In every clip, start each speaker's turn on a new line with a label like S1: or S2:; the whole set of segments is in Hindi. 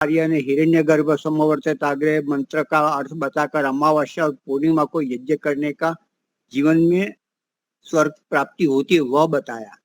S1: आर्य ने हिरण्यगर्भ समवर्तिताग्रे मंत्र का अर्थ बताकर अमावस्या और पूर्णिमा को यज्ञ करने का जीवन में स्वर्ग प्राप्ति होती है वह बताया।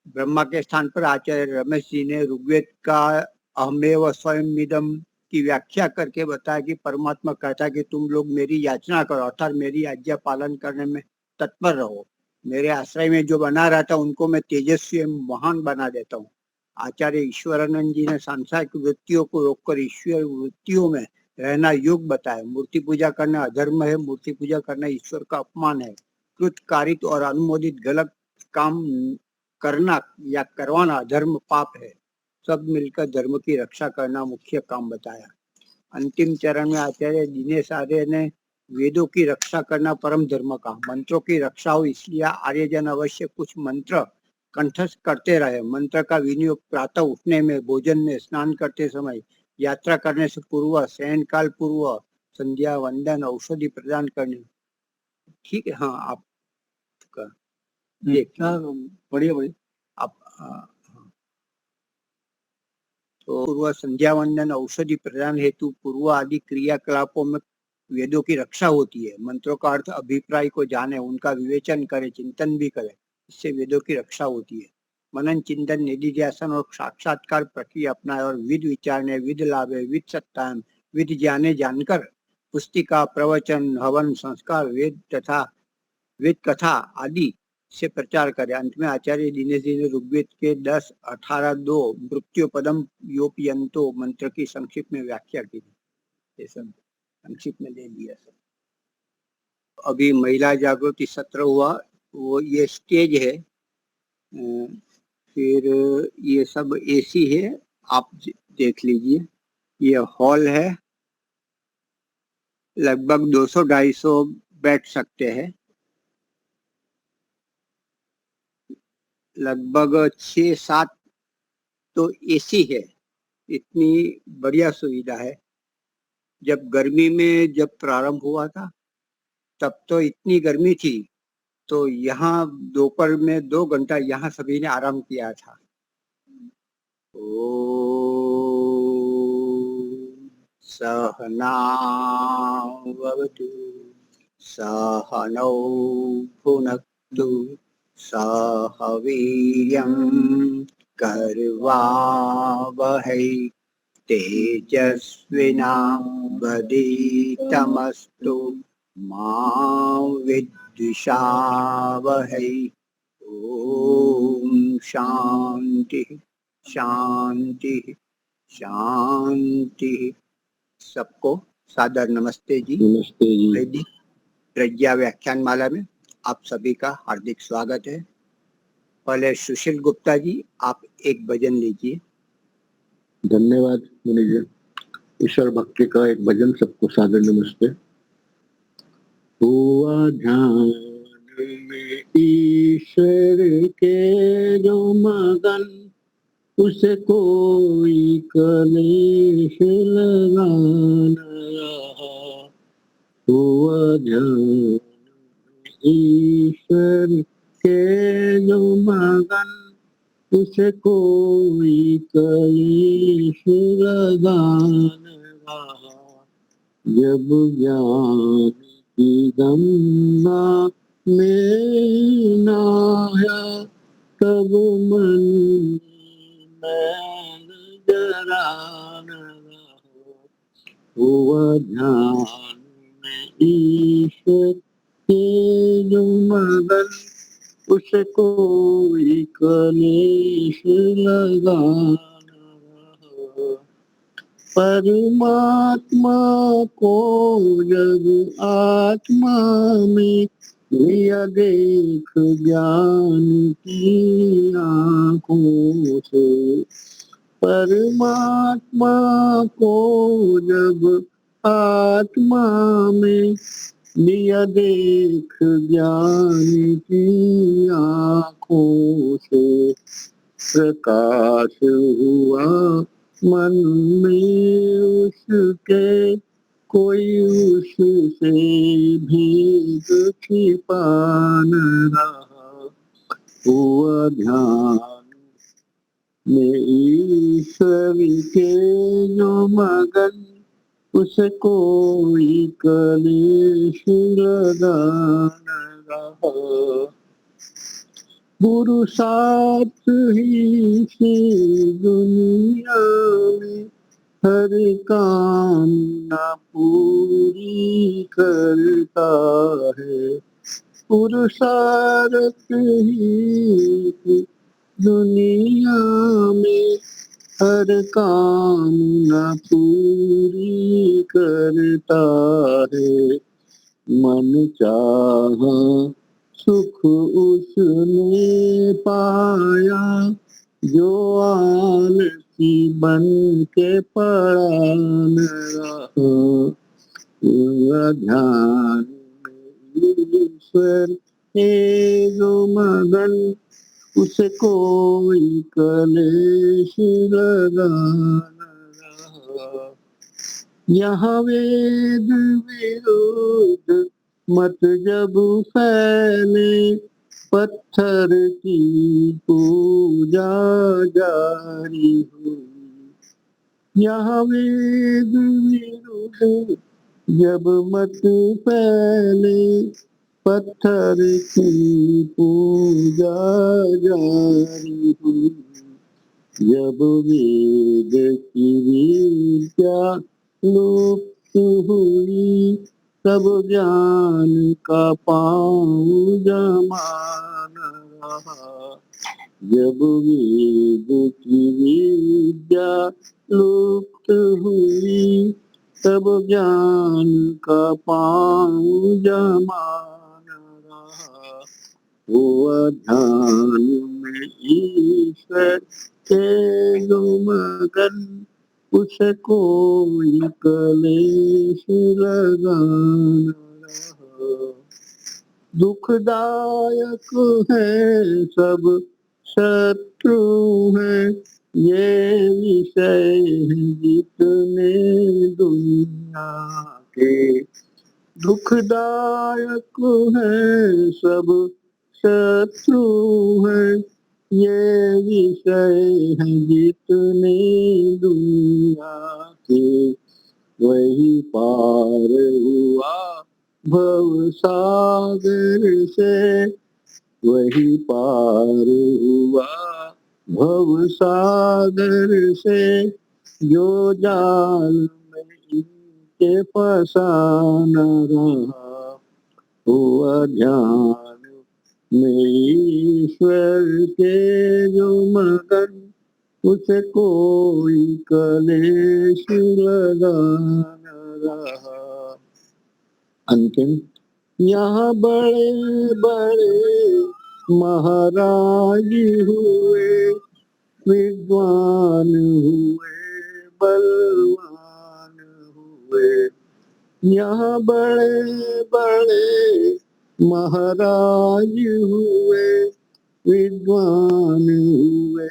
S1: ब्रह्मा के स्थान पर आचार्य रमेश जी ने ऋग्वेद का अहमेव स्वयमिदम की व्याख्या करके बताया कि परमात्मा कहता है कि तुम लोग मेरी याचना करो अर्थात मेरी आज्ञा पालन करने में तत्पर रहो। मेरे आश्रय में जो बना रहता उनको मैं तेजस्वी एवं महान बना देता हूँ। आचार्य ईश्वरानंद जी ने सांसारिक वृत्तियों को रोककर ईश्वर वृत्तियों में रहना योग बताया। मूर्ति पूजा करना अधर्म है, मूर्ति पूजा करना ईश्वर का अपमान है। कृत कारित और अनुमोदित गलत काम करना या करवाना धर्म पाप है। सब मिलकर धर्म की रक्षा करना मुख्य काम बताया। अंतिम चरण में आचार्य दिनेश आर्य ने वेदों की रक्षा करना परम धर्म का मंत्रों की रक्षा हो इसलिए आर्यजन अवश्य कुछ मंत्र कंठस्थ करते रहे। मंत्र का विनियोग प्रातः उठने में, भोजन में, स्नान करते समय, यात्रा करने से पूर्व, शयन काल पूर्व, संध्या वंदन, औषधि प्रदान करने। ठीक है, हाँ आपका देखना बढ़िया बढ़िया आप तो पूर्व, संध्या वंदन, औषधि प्रदान हेतु पूर्व आदि क्रियाकलापों में वेदों की रक्षा होती है। मंत्रों का अर्थ अभिप्राय को जाने, उनका विवेचन करे, चिंतन भी करे, इससे वेदों की रक्षा होती है। मनन, चिंतन, निधिध्यासन और साक्षात्कार प्रक्रिया अपनाए और विद विचारने, विद लाभे, विद सत्तान, विद ज्ञाने जानकर पुस्तिका, प्रवचन, हवन, संस्कार, वेद कथा आदि से प्रचार करे। अंत में आचार्य दिनेश जी ने ऋग्वेद के 10-18-2 मृत्यु पदम योपयंतो मंत्र की संक्षिप्त में व्याख्या की। ये सब संक्षिप्त में दे दिया सब। अभी महिला जागृति सत्र हुआ, वो ये स्टेज है, फिर ये सब एसी है, आप देख लीजिए। ये हॉल है, लगभग 200-250 बैठ सकते हैं। लगभग 6-7 तो एसी है। इतनी बढ़िया सुविधा है। जब गर्मी में जब प्रारंभ हुआ था तब तो इतनी गर्मी थी, तो यहाँ दोपहर में 2 घंटा यहाँ सभी ने आराम किया था। सहनावतु सहनौ भुनक्तु सह वीर्यं कर्वावहै तेजस्विनावधीतमस्तु मा विद्विषावहै। ओम शांति शांति शांति। सबको सादर नमस्ते जी।
S2: नमस्ते जी।
S1: वैदिक प्रज्ञा व्याख्यान माला में आप सभी का हार्दिक स्वागत है। पहले सुशील गुप्ता जी आप एक भजन लीजिए।
S2: धन्यवाद मुनि जी। ईश्वर भक्ति का एक भजन सबको सादर नमस्ते। हुआ ध्यान में ईश्वर के जो मगन, उसे कोई कलेश लगा न रहा। हुआ ध्यान ईश्वर के जो मगन, उसे कोई कलेश लगा न रहा। जब ज्ञान की गंगा में नहाया, तब मन मैल जरा न रहा। हुआ ध्यान में ईश्वर के जो मगन, उसे कोई कलेश लगा न रहा। परमात्मा को जब आत्मा में लिया देख ज्ञान की आँखों से, परमात्मा को जब आत्मा में लिया देख ज्ञान की आँखों से, प्रकाश हुआ मन में उसके, कोई उससे भेद छिपा न रहा। हुआ ध्यान में ईश्वर के जो मगन उसे कोई कलेश लगा न रहा। पुरुषार्थ ही से दुनिया में हर कामना पूरी करता है। पुरुषार्थ ही से दुनिया में हर कामना पूरी करता है। मन चाहा सुख उसने पाया, जो आलसी बन के पड़ा न रहा। हुआ ध्यान में ईश्वर है जो मगन, उसे कोई कलेश लगा न रहा। यहाँ वेद विरुद्ध मत जब फैले, पत्थर की पूजा जारी हुई। यहाँ वेद विरुद्ध जब मत फैले, पत्थर की पूजा जारी हुई। जब वेद की विद्या लुप्त हुई, तब ज्ञान का पाँव जमान रहा। जब वेद की विद्या लुप्त हुई, तब ज्ञान का पाँव जमान रहा। हुआ ध्यान में ईश्वर के जो मगन, उसे कोई कलेश लगा न रहा। दुखदायक है सब शत्रु है, ये विषय है जितने दुनिया के। दुखदायक है सब शत्रु है, ये विषय है जितने दुनिया के। वही पार हुआ भव सागर से, वही पार हुआ भव सागर से, जो जाल में इनके फंसा न रहा। हुआ ध्यान में ईश्वर के जो मगन, उसे कोई कलेश लगा न रहा। अंतिम, यहाँ बड़े बड़े महाराज हुए, विद्वान हुए, बलवान हुए। यहाँ बड़े बड़े महाराज हुए, विद्वान हुए,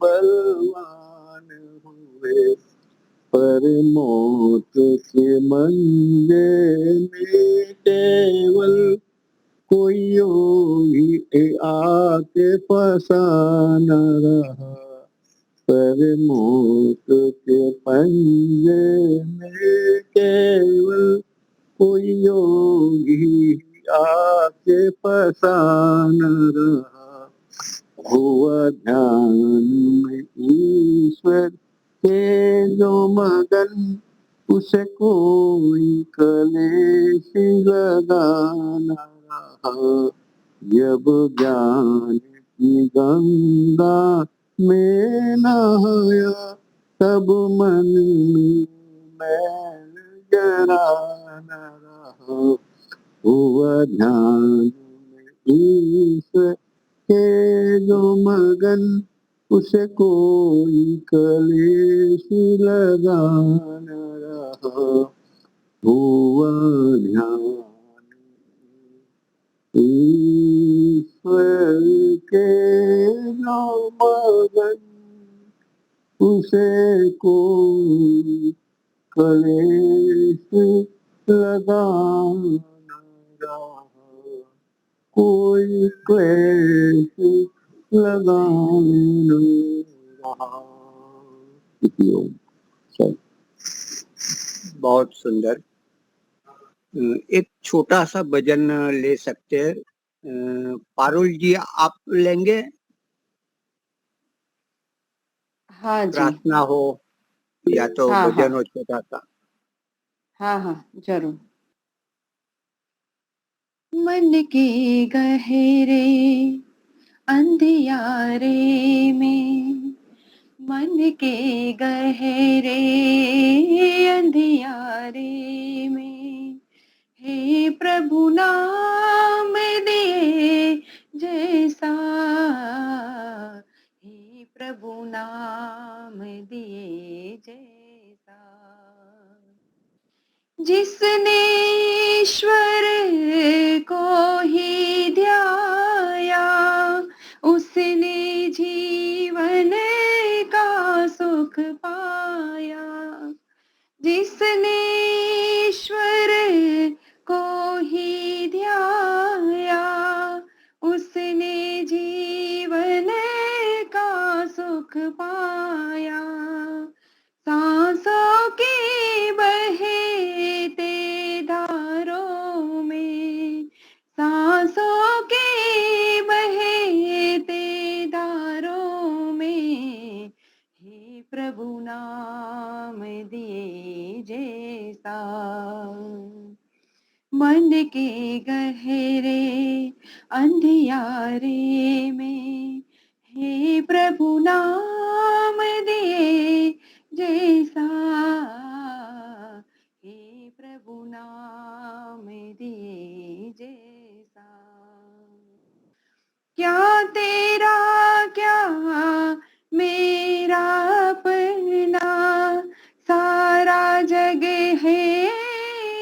S2: बलवान हुए। पर मौत के मंजे में केवल कोई योगी आके फंसा न रहा। पर मौत के पंजे में केवल कोई योगी आके फंसा न रहा। हुआ ध्यान में ईश्वर के जो मगन, उसे कोई कलेश लगा न रहा। जब ज्ञान की गंगा में नहाया, तब मन में मैल जरा न रहा। हुआ ध्यान में ईश्वर के जो मगन, उसे कोई कलेश लगा न रहा। हुआ ध्यान ईश्वर के जो मगन, उसे कोई कलेश लगा न रहा। कोई क्लेश लगाना इति ओम। सब
S1: बहुत सुंदर। एक छोटा सा भजन ले सकते हैं। पारुल जी आप लेंगे?
S3: हाँ जी,
S1: प्रार्थना हो या तो
S3: हाँ हाँ
S1: भजन हो छोटा सा।
S3: हाँ हाँ जरूर। मन के गहरे अंधियारे में, मन के गहरे अंधियारे में, हे प्रभु नाम दिए जैसा, हे प्रभु नाम दिए जैसा, जिसने ईश्वर को ही ध्याया, उसने जीवन का सुख पाया। जिसने ईश्वर को ही ध्याया, उसने जीवन का सुख पाया। सांसों की बहते धारों में, सांसों की बहते धारों में, हे प्रभु नाम दिए जैसा, मन के गहरे अंधियारे में, हे प्रभु नाम दिए जैसा, हे प्रभु नाम दिए जैसा। क्या तेरा क्या मेरा अपना, सारा जग है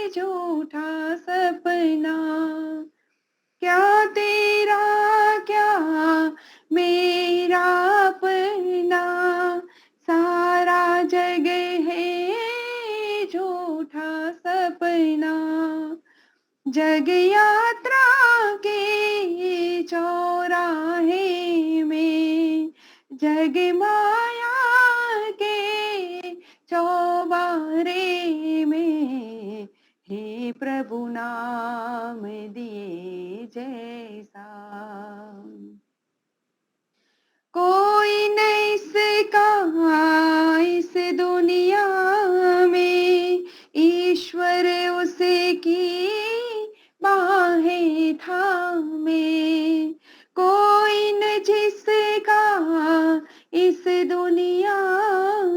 S3: झूठा सपना। क्या तेरा क्या मेरा अपना, सारा जग है झूठा सपना। जग यात्रा के चौराहे में, जग माया के चौबारे में, हे प्रभु नाम दिए जैसा, कोई नहीं इसका इस दुनिया में, ईश्वर उसे की बाहें थामे। कोई न जिसका इस दुनिया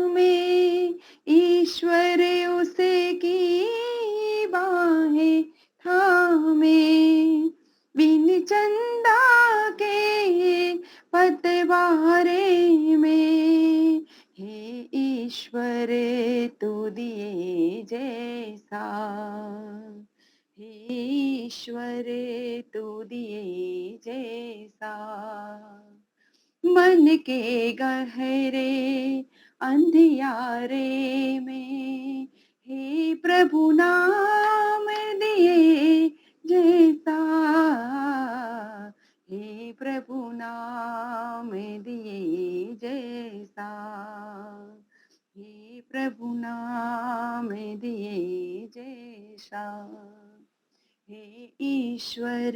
S3: में, ईश्वर उसे की बाहें थामे। बिन चंदा के पतवारे में, हे ईश्वर तू दिए जैसा, हे ईश्वर तू दिए जैसा। मन के गहरे अंधियारे में, हे प्रभु नाम दिए जैसा, हे प्रभु नाम दिए जैसा, हे प्रभु नाम दिए जैसा, हे ईश्वर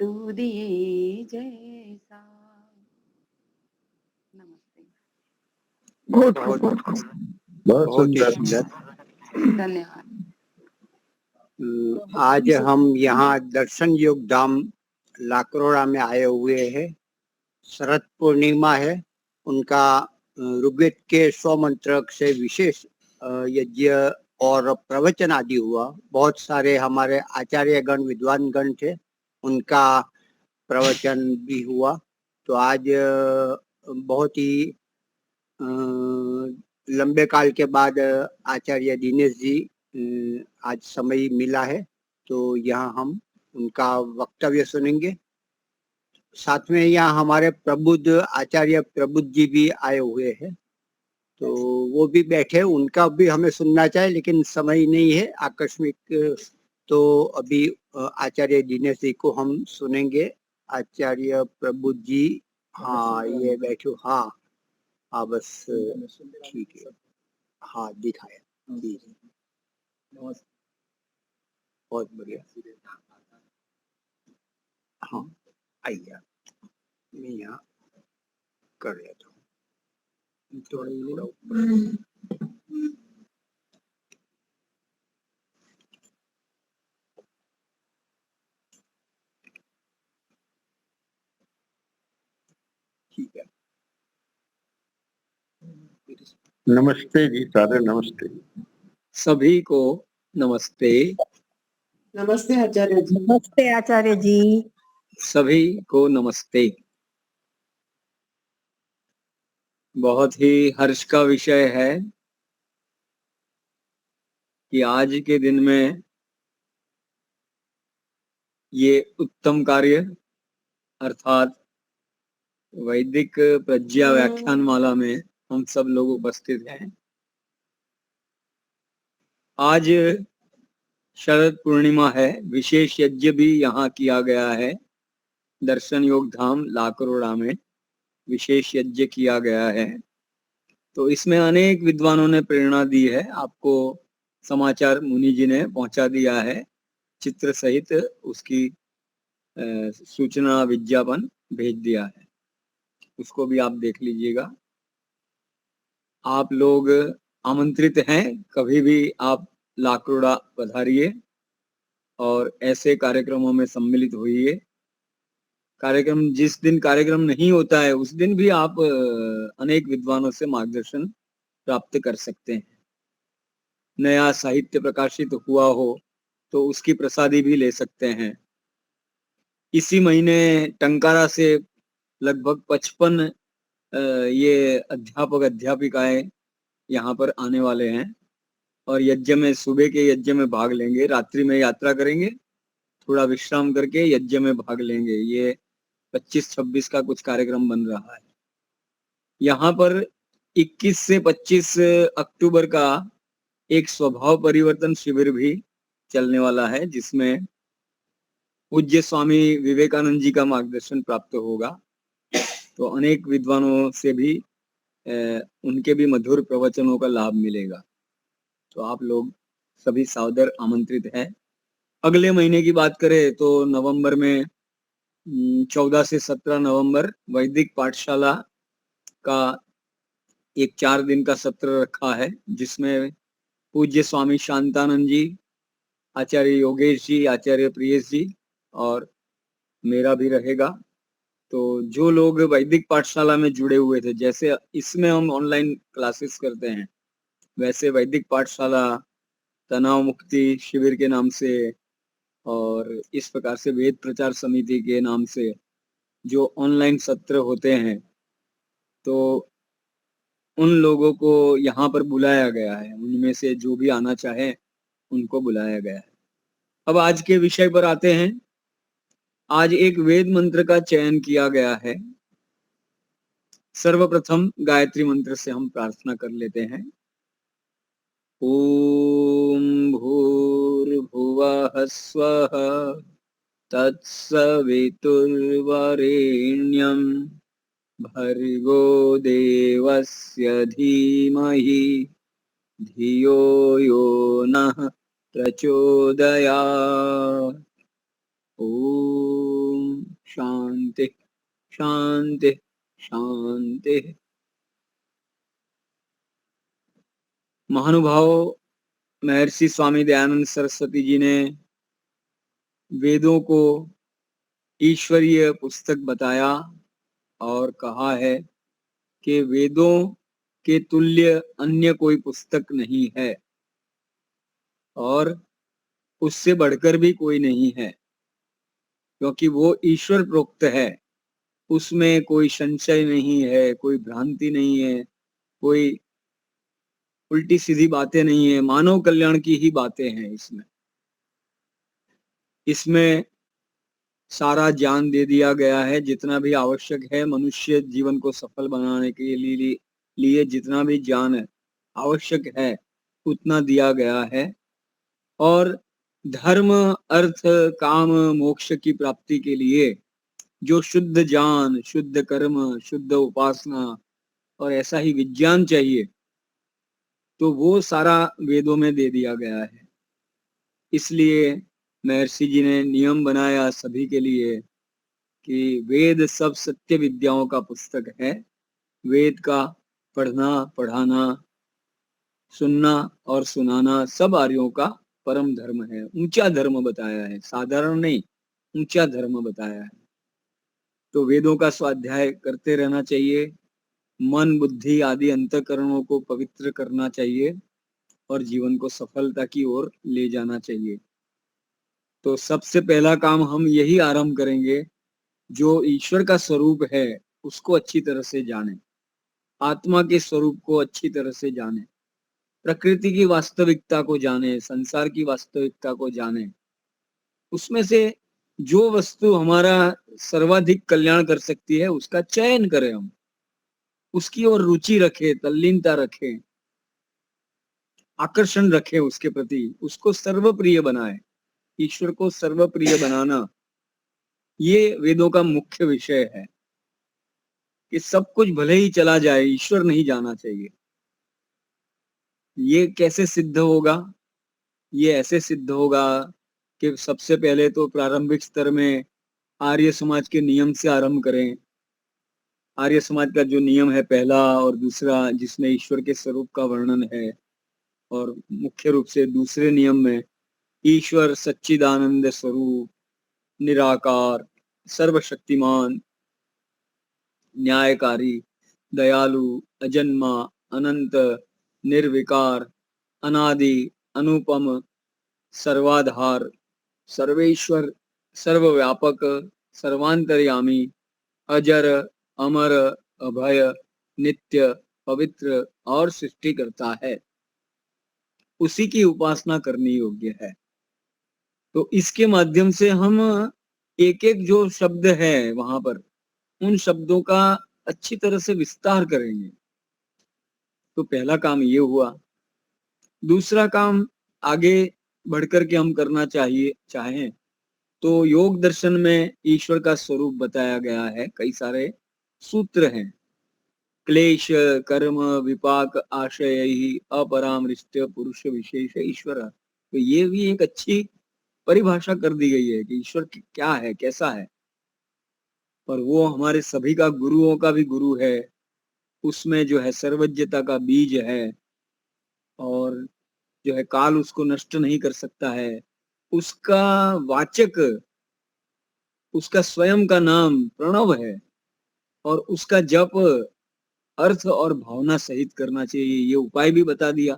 S3: तू दिए जैसा। नमस्ते।
S2: बहुत
S1: बहुत
S2: बहुत
S1: बहुत ही
S2: सुंदर।
S1: सुंदर।
S3: धन्यवाद।
S1: आज हम यहाँ दर्शन योग धाम लाकरोड़ा में आए हुए हैं। शरद पूर्णिमा है। उनका ऋग्वेद के 100 मंत्र से विशेष यज्ञ और प्रवचन आदि हुआ। बहुत सारे हमारे आचार्य गण विद्वान गण थे, उनका प्रवचन भी हुआ। तो आज बहुत ही लंबे काल के बाद आचार्य दिनेश जी आज समय मिला है, तो यहाँ हम उनका वक्तव्य सुनेंगे। साथ में यहाँ हमारे प्रबुद्ध आचार्य प्रबुद्ध जी भी आए हुए हैं, तो वो भी बैठे, उनका भी हमें सुनना चाहिए, लेकिन समय नहीं है आकस्मिक। तो अभी आचार्य दिनेश जी को हम सुनेंगे। आचार्य प्रबुद्ध जी, हाँ ये बैठो। हाँ हाँ बस ठीक है, हाँ दिखाया जी जी, बहुत बढ़िया। हाँ आइए आप, मैं यहाँ कर लेता हूँ थोड़ा ऊपर। ठीक है,
S2: नमस्ते जी, सारे नमस्ते।
S1: सभी को नमस्ते।
S4: नमस्ते आचार्य जी।
S5: नमस्ते आचार्य जी।
S1: सभी को नमस्ते। बहुत ही हर्ष का विषय है कि आज के दिन में ये उत्तम कार्य अर्थात वैदिक प्रज्ञा व्याख्यान माला में हम सब लोग उपस्थित हैं। आज शरद पूर्णिमा है, विशेष यज्ञ भी यहाँ किया गया है। दर्शन योग धाम लाकरोड़ा में विशेष यज्ञ किया गया है। तो इसमें अनेक विद्वानों ने प्रेरणा दी है। आपको समाचार मुनि जी ने पहुंचा दिया है, चित्र सहित उसकी सूचना विज्ञापन भेज दिया है, उसको भी आप देख लीजिएगा। आप लोग आमंत्रित हैं, कभी भी आप लाकरोड़ा पधारिए और ऐसे कार्यक्रमों में सम्मिलित होइए। कार्यक्रम जिस दिन कार्यक्रम नहीं होता है उस दिन भी आप अनेक विद्वानों से मार्गदर्शन प्राप्त कर सकते हैं। नया साहित्य प्रकाशित हुआ हो तो उसकी प्रसादी भी ले सकते हैं। इसी महीने टंकारा से लगभग 55 ये अध्यापक अध्यापिकाएं यहाँ पर आने वाले हैं और यज्ञ में, सुबह के यज्ञ में भाग लेंगे, रात्रि में यात्रा करेंगे, थोड़ा विश्राम करके यज्ञ में भाग लेंगे। ये 25-26 का कुछ कार्यक्रम बन रहा है। यहाँ पर 21 से 25 अक्टूबर का एक स्वभाव परिवर्तन शिविर भी चलने वाला है, जिसमें पूज्य स्वामी विवेकानंद जी का मार्गदर्शन प्राप्त होगा। तो अनेक विद्वानों से भी उनके भी मधुर प्रवचनों का लाभ मिलेगा। तो आप लोग सभी सादर आमंत्रित हैं। अगले महीने की बात करें तो नवंबर में 14 से 17 नवंबर वैदिक पाठशाला का एक 4 दिन का सत्र रखा है, जिसमें पूज्य स्वामी शांतानंद जी, आचार्य योगेश जी, आचार्य प्रियेश जी और मेरा भी रहेगा। तो जो लोग वैदिक पाठशाला में जुड़े हुए थे, जैसे इसमें हम ऑनलाइन क्लासेस करते हैं, वैसे वैदिक पाठशाला तनाव मुक्ति शिविर के नाम से और इस प्रकार से वेद प्रचार समिति के नाम से जो ऑनलाइन सत्र होते हैं, तो उन लोगों को यहाँ पर बुलाया गया है। उनमें से जो भी आना चाहे उनको बुलाया गया है। अब आज के विषय पर आते हैं। आज एक वेद मंत्र का चयन किया गया है। सर्वप्रथम गायत्री मंत्र से हम प्रार्थना कर लेते हैं। ओम भूर्भुवः स्वः तत्सवितुर्वरेण्यं भर्गो देवस्य धीमहि धियो यो नः प्रचोदयात्। ओम शांति शांति शांति। महानुभाव महर्षि स्वामी दयानंद सरस्वती जी ने वेदों को ईश्वरीय पुस्तक बताया और कहा है कि वेदों के तुल्य अन्य कोई पुस्तक नहीं है और उससे बढ़कर भी कोई नहीं है, क्योंकि वो ईश्वर प्रोक्त है। उसमें कोई संशय नहीं है, कोई भ्रांति नहीं है, कोई उल्टी सीधी बातें नहीं है, मानव कल्याण की ही बातें हैं। इसमें सारा ज्ञान दे दिया गया है, जितना भी आवश्यक है मनुष्य जीवन को सफल बनाने के लिए जितना भी ज्ञान आवश्यक है उतना दिया गया है। और धर्म, अर्थ, काम, मोक्ष की प्राप्ति के लिए जो शुद्ध ज्ञान, शुद्ध कर्म, शुद्ध उपासना
S5: और ऐसा ही विज्ञान चाहिए, तो वो सारा वेदों में दे दिया गया है। इसलिए महर्षि जी ने नियम बनाया सभी के लिए कि वेद सब सत्य विद्याओं का पुस्तक है। वेद का पढ़ना, पढ़ाना, सुनना और सुनाना सब आर्यों का परम धर्म है, ऊंचा धर्म बताया है, साधारण नहीं, ऊंचा धर्म बताया है। तो वेदों का स्वाध्याय करते रहना चाहिए, मन बुद्धि आदि अंतःकरणों को पवित्र करना चाहिए और जीवन को सफलता की ओर ले जाना चाहिए। तो सबसे पहला काम हम यही आरंभ करेंगे, जो ईश्वर का स्वरूप है उसको अच्छी तरह से जाने, आत्मा के स्वरूप को अच्छी तरह से जाने, प्रकृति की वास्तविकता को जाने, संसार की वास्तविकता को जाने। उसमें से जो वस्तु हमारा सर्वाधिक कल्याण कर सकती है उसका चयन करें, हम उसकी ओर रुचि रखें, तल्लीनता रखें, आकर्षण रखें उसके प्रति, उसको सर्वप्रिय बनाए। ईश्वर को सर्वप्रिय बनाना ये वेदों का मुख्य विषय है कि सब कुछ भले ही चला जाए, ईश्वर नहीं जाना चाहिए। ये कैसे सिद्ध होगा? ये ऐसे सिद्ध होगा कि सबसे पहले तो प्रारंभिक स्तर में आर्य समाज के नियम से आरंभ करें। आर्य समाज का जो नियम है पहला और दूसरा, जिसमें ईश्वर के स्वरूप का वर्णन है, और मुख्य रूप से दूसरे नियम में ईश्वर सच्चिदानंद स्वरूप, निराकार, सर्वशक्तिमान, न्यायकारी, दयालु, अजन्मा, अनंत, निर्विकार, अनादि, अनुपम, सर्वाधार, सर्वेश्वर, सर्वव्यापक, सर्वांतर्यामी, अजर, अमर, अभय, नित्य, पवित्र और सृष्टि करता है, उसी की उपासना करनी योग्य है। तो इसके माध्यम से हम एक एक जो शब्द है वहां पर, उन शब्दों का अच्छी तरह से विस्तार करेंगे। तो पहला काम ये हुआ। दूसरा काम आगे बढ़कर के हम करना चाहें तो योग दर्शन में ईश्वर का स्वरूप बताया गया है, कई सारे सूत्र हैं। क्लेश कर्म विपाक आशय ही अपरामृष्ट पुरुष विशेष ईश्वर। तो ये भी एक अच्छी परिभाषा कर दी गई है कि ईश्वर क्या है, कैसा है। पर वो हमारे सभी का, गुरुओं का भी गुरु है, उसमें जो है सर्वज्ञता का बीज है, और जो है काल उसको नष्ट नहीं कर सकता है। उसका वाचक, उसका स्वयं का नाम प्रणव है, और उसका जप अर्थ और भावना सहित करना चाहिए, ये उपाय भी बता दिया।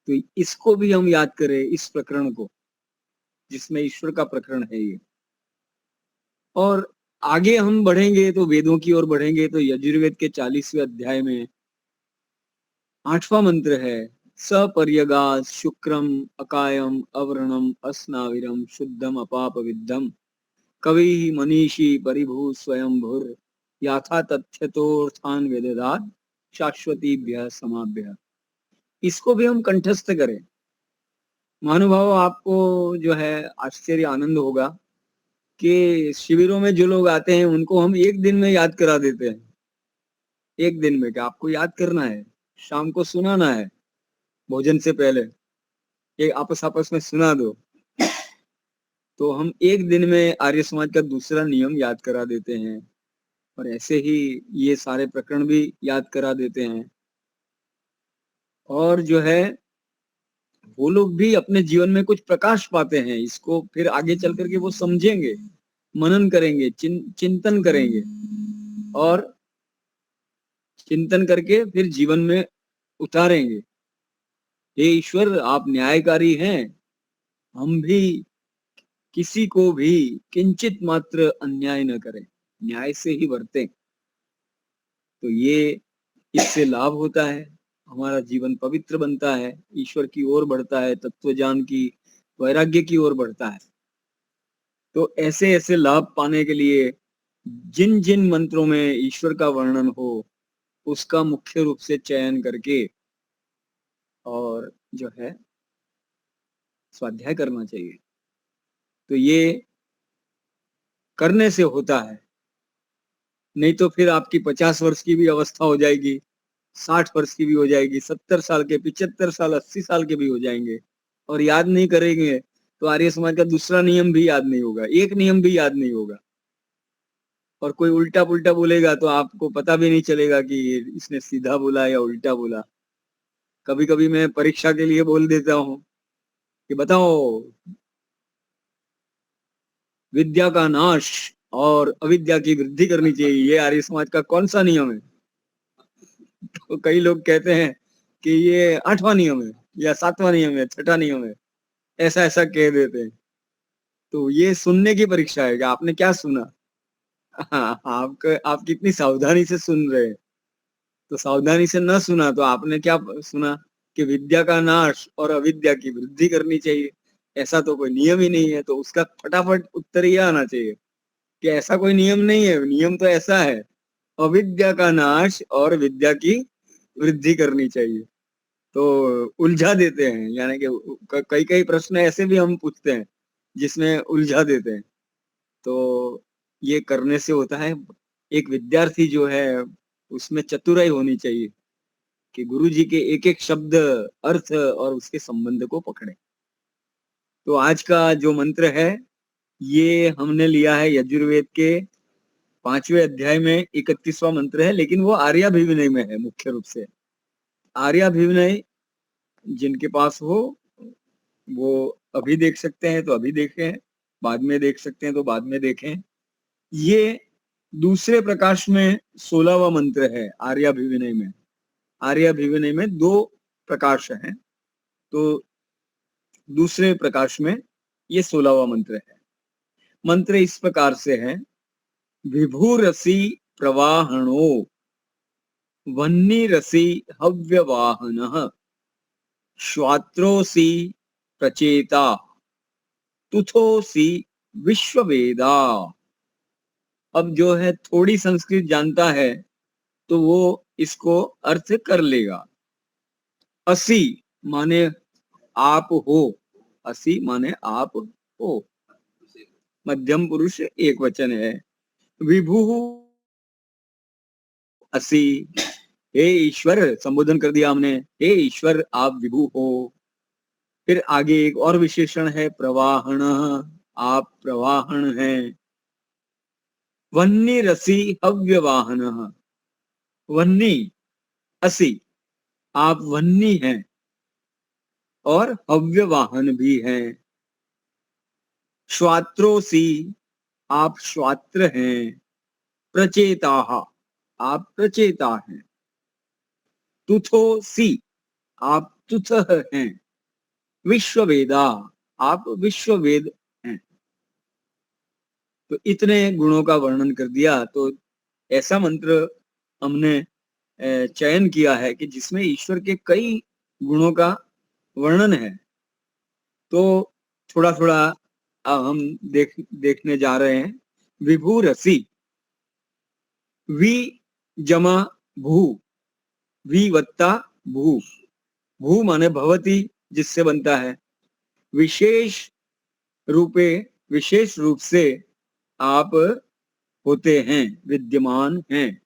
S5: तो इसको भी हम याद करें, इस प्रकरण को, जिसमें ईश्वर का प्रकरण है ये। और आगे हम बढ़ेंगे तो वेदों की ओर बढ़ेंगे तो यजुर्वेद के 40वें अध्याय में 8वां मंत्र है, सपर्यगात शुक्रम अकायम अवर्णम अस्नाविरम शुद्धम अपाप विद्धम कवि मनीषी परिभू स्वयं भूर याथा तथ्यतोर्थान वेददात शाश्वतीभ्य समाभ्य। इसको भी हम कंठस्थ करें। महानुभाव, आपको जो है आश्चर्य आनंद होगा कि शिविरों में जो लोग आते हैं उनको हम एक दिन में याद करा देते हैं। एक दिन में क्या आपको याद करना है, शाम को सुनाना है, भोजन से पहले एक आपस आपस में सुना दो। तो हम एक दिन में आर्य समाज का दूसरा नियम याद करा देते हैं, और ऐसे ही ये सारे प्रकरण भी याद करा देते हैं। और जो है वो लोग भी अपने जीवन में कुछ प्रकाश पाते हैं, इसको फिर आगे चल करके वो समझेंगे, मनन करेंगे, चिंतन करेंगे, और चिंतन करके फिर जीवन में उतारेंगे। हे ईश्वर, आप न्यायकारी हैं, हम भी किसी को भी किंचित मात्र अन्याय न करें, न्याय से ही बरतें। तो ये, इससे लाभ होता है, हमारा जीवन पवित्र बनता है, ईश्वर की ओर बढ़ता है, तत्व ज्ञान की, वैराग्य की ओर बढ़ता है। तो ऐसे ऐसे लाभ पाने के लिए जिन जिन मंत्रों में ईश्वर का वर्णन हो उसका मुख्य रूप से चयन करके और जो है स्वाध्याय करना चाहिए। तो ये करने से होता है नहीं तो फिर आपकी 50 वर्ष की भी अवस्था हो जाएगी, 60 वर्ष की भी हो जाएगी, 70 साल के, 75 साल, 80 साल के भी हो जाएंगे और याद नहीं करेंगे तो आर्य समाज का दूसरा नियम भी याद नहीं होगा, एक नियम भी याद नहीं होगा। और कोई उल्टा पुल्टा बोलेगा तो आपको पता भी नहीं चलेगा कि इसने सीधा बोला या उल्टा बोला। कभी कभी मैं परीक्षा के लिए बोल देता हूँ कि बताओ विद्या का नाश और अविद्या की वृद्धि करनी चाहिए, ये आर्य समाज का कौन सा नियम है? तो कई लोग कहते हैं कि ये 8वां नियम है या 7वां नियम है, 6ठा नियम है, ऐसा ऐसा कह देते हैं। तो ये सुनने की परीक्षा है कि आपने क्या सुना। हाँ, आप कितनी सावधानी से सुन रहे हैं। तो सावधानी से न सुना तो आपने क्या सुना कि विद्या का नाश और अविद्या की वृद्धि करनी चाहिए। ऐसा तो कोई नियम ही नहीं है। तो उसका फटाफट उत्तर यह आना चाहिए कि ऐसा कोई नियम नहीं है, नियम तो ऐसा है, अविद्या का नाश और विद्या की वृद्धि करनी चाहिए। तो उलझा देते हैं, यानी कि कई कई प्रश्न ऐसे भी हम पूछते हैं जिसमें उलझा देते हैं। तो ये करने से होता है, एक विद्यार्थी जो है उसमें चतुराई होनी चाहिए कि गुरु जी के एक एक शब्द, अर्थ और उसके संबंध को पकड़े। तो आज का जो मंत्र है ये हमने लिया है यजुर्वेद के 5वें अध्याय में 31वां मंत्र है, लेकिन वो आर्याभिविनय में है मुख्य रूप से। आर्याभिविनय जिनके पास हो वो अभी देख सकते हैं तो अभी देखें, बाद में देख सकते हैं तो बाद में देखें। ये दूसरे प्रकाश में 16वां मंत्र है आर्याभिविनय में। आर्याभिविनय में 2 प्रकाश हैं, तो दूसरे प्रकाश में ये 16वां मंत्र है। मंत्र इस प्रकार से है, विभुरसी प्रवाहणो वह्निरसी हव्यवाहनः श्वात्रोसी प्रचेता तुथोसी विश्ववेदा। अब जो है थोड़ी संस्कृत जानता है तो वो इसको अर्थ कर लेगा। असी माने आप हो, असी माने आप हो, मध्यम पुरुष एक वचन है। विभु असी, हे ईश्वर, संबोधन कर दिया हमने, हे ईश्वर आप विभु हो। फिर आगे एक और विशेषण है प्रवाहण, आप प्रवाहण हैं। वह्नि रसी हव्यवाहन, वह्नि असी आप वह्नि हैं और हव्यवाहन भी हैं। श्वात्रोसी आप श्वात्र हैं। प्रचेताः आप प्रचेता हैं। तुथोसी आप तुथ हैं। विश्ववेदा आप विश्ववेद हैं। तो इतने गुणों का वर्णन कर दिया। तो ऐसा मंत्र हमने चयन किया है कि जिसमें ईश्वर के कई गुणों का वर्णन है। तो थोड़ा थोड़ा हम देखने जा रहे हैं। विभू रसी, वी जमा भू, वी वत्ता भू, भू माने भवती जिससे बनता है। विशेष रूपे, विशेष रूप से आप होते हैं, विद्यमान हैं।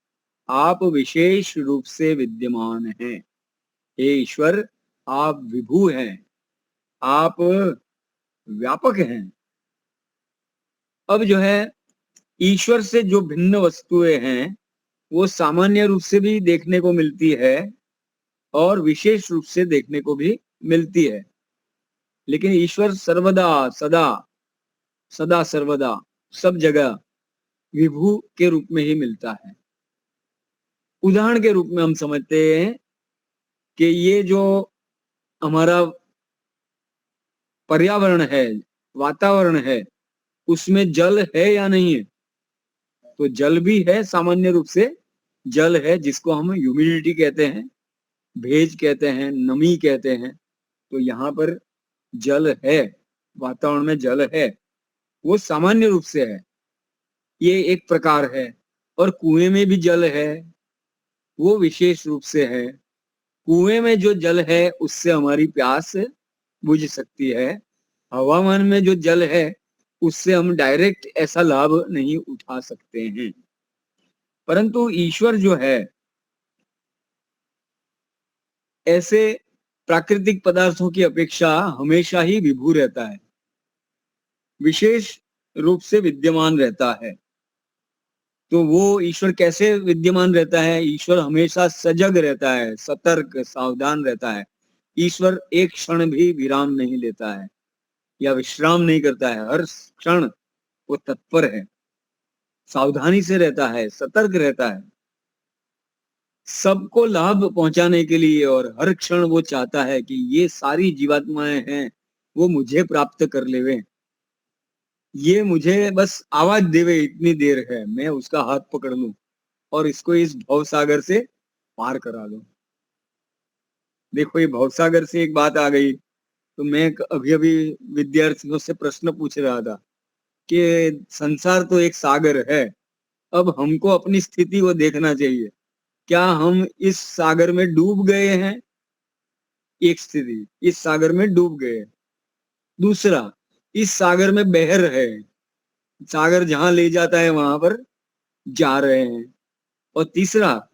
S5: आप विशेष रूप से विद्यमान हैं। हे ईश्वर आप विभू हैं, आप व्यापक हैं। अब जो है ईश्वर से जो भिन्न वस्तुएं हैं वो सामान्य रूप से भी देखने को मिलती है और विशेष रूप से देखने को भी मिलती है। लेकिन ईश्वर सर्वदा सदा सदा सर्वदा सब जगह विभू के रूप में ही मिलता है। उदाहरण के रूप में हम समझते हैं कि ये जो हमारा पर्यावरण है, वातावरण है, उसमें जल है या नहीं है? तो जल भी है, सामान्य रूप से जल है, जिसको हम ह्यूमिडिटी कहते हैं, भेज कहते हैं, नमी कहते हैं। तो यहाँ पर जल है, वातावरण में जल है, वो सामान्य रूप से है, ये एक प्रकार है। और कुएं में भी जल है, वो विशेष रूप से है। कुएं में जो जल है उससे हमारी प्यास बुझ सकती है। हवामान में जो जल है उससे हम डायरेक्ट ऐसा लाभ नहीं उठा सकते हैं। परंतु ईश्वर जो है ऐसे प्राकृतिक पदार्थों की अपेक्षा हमेशा ही विभू रहता है, विशेष रूप से विद्यमान रहता है। तो वो ईश्वर कैसे विद्यमान रहता है? ईश्वर हमेशा सजग रहता है, सतर्क सावधान रहता है। ईश्वर एक क्षण भी विराम नहीं लेता है या विश्राम नहीं करता है, हर क्षण वो तत्पर है, सावधानी से रहता है, सतर्क रहता है, सबको लाभ पहुंचाने के लिए। और हर क्षण वो चाहता है कि ये सारी जीवात्माएं हैं वो मुझे प्राप्त कर लेवे, ये मुझे बस आवाज देवे, इतनी देर है, मैं उसका हाथ पकड़ लूं और इसको इस भवसागर से पार करा दूं। देखो, ये भवसागर से एक बात आ गई, तो मैं अभी अभी विद्यार्थियों से प्रश्न पूछ रहा था कि संसार तो एक सागर है, अब हमको अपनी स्थिति को देखना चाहिए, क्या हम इस सागर में डूब गए हैं? एक स्थिति, इस सागर में डूब गए। दूसरा, इस सागर में बह रहे हैं, सागर जहां ले जाता है वहां पर जा रहे हैं। और तीसरा,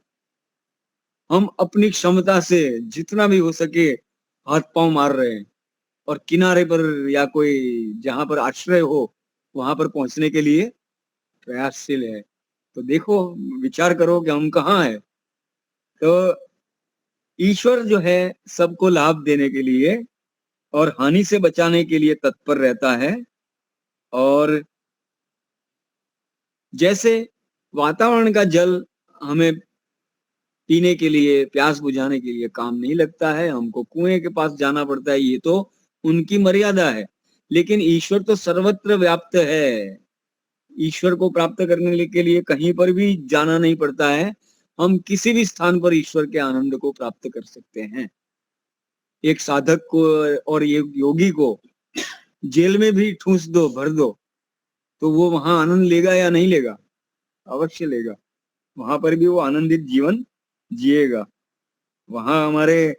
S5: हम अपनी क्षमता से जितना भी हो सके हाथ पांव मार रहे हैं और किनारे पर या कोई जहां पर आश्रय हो वहां पर पहुंचने के लिए प्रयासशील है। तो देखो, विचार करो कि हम कहाँ हैं। तो ईश्वर जो है सबको लाभ देने के लिए और हानि से बचाने के लिए तत्पर रहता है। और जैसे वातावरण का जल हमें पीने के लिए, प्यास बुझाने के लिए काम नहीं लगता है, हमको कुएं के पास जाना पड़ता है, ये तो उनकी मर्यादा है। लेकिन ईश्वर तो सर्वत्र व्याप्त है, ईश्वर को प्राप्त करने के लिए कहीं पर भी जाना नहीं पड़ता है, हम किसी भी स्थान पर ईश्वर के आनंद को प्राप्त कर सकते हैं। एक साधक को और ये योगी को जेल में भी ठूंस दो, भर दो, तो वो वहां आनंद लेगा या नहीं लेगा? अवश्य लेगा, वहां पर भी वो आनंदित जीवन जिएगा। वहां हमारे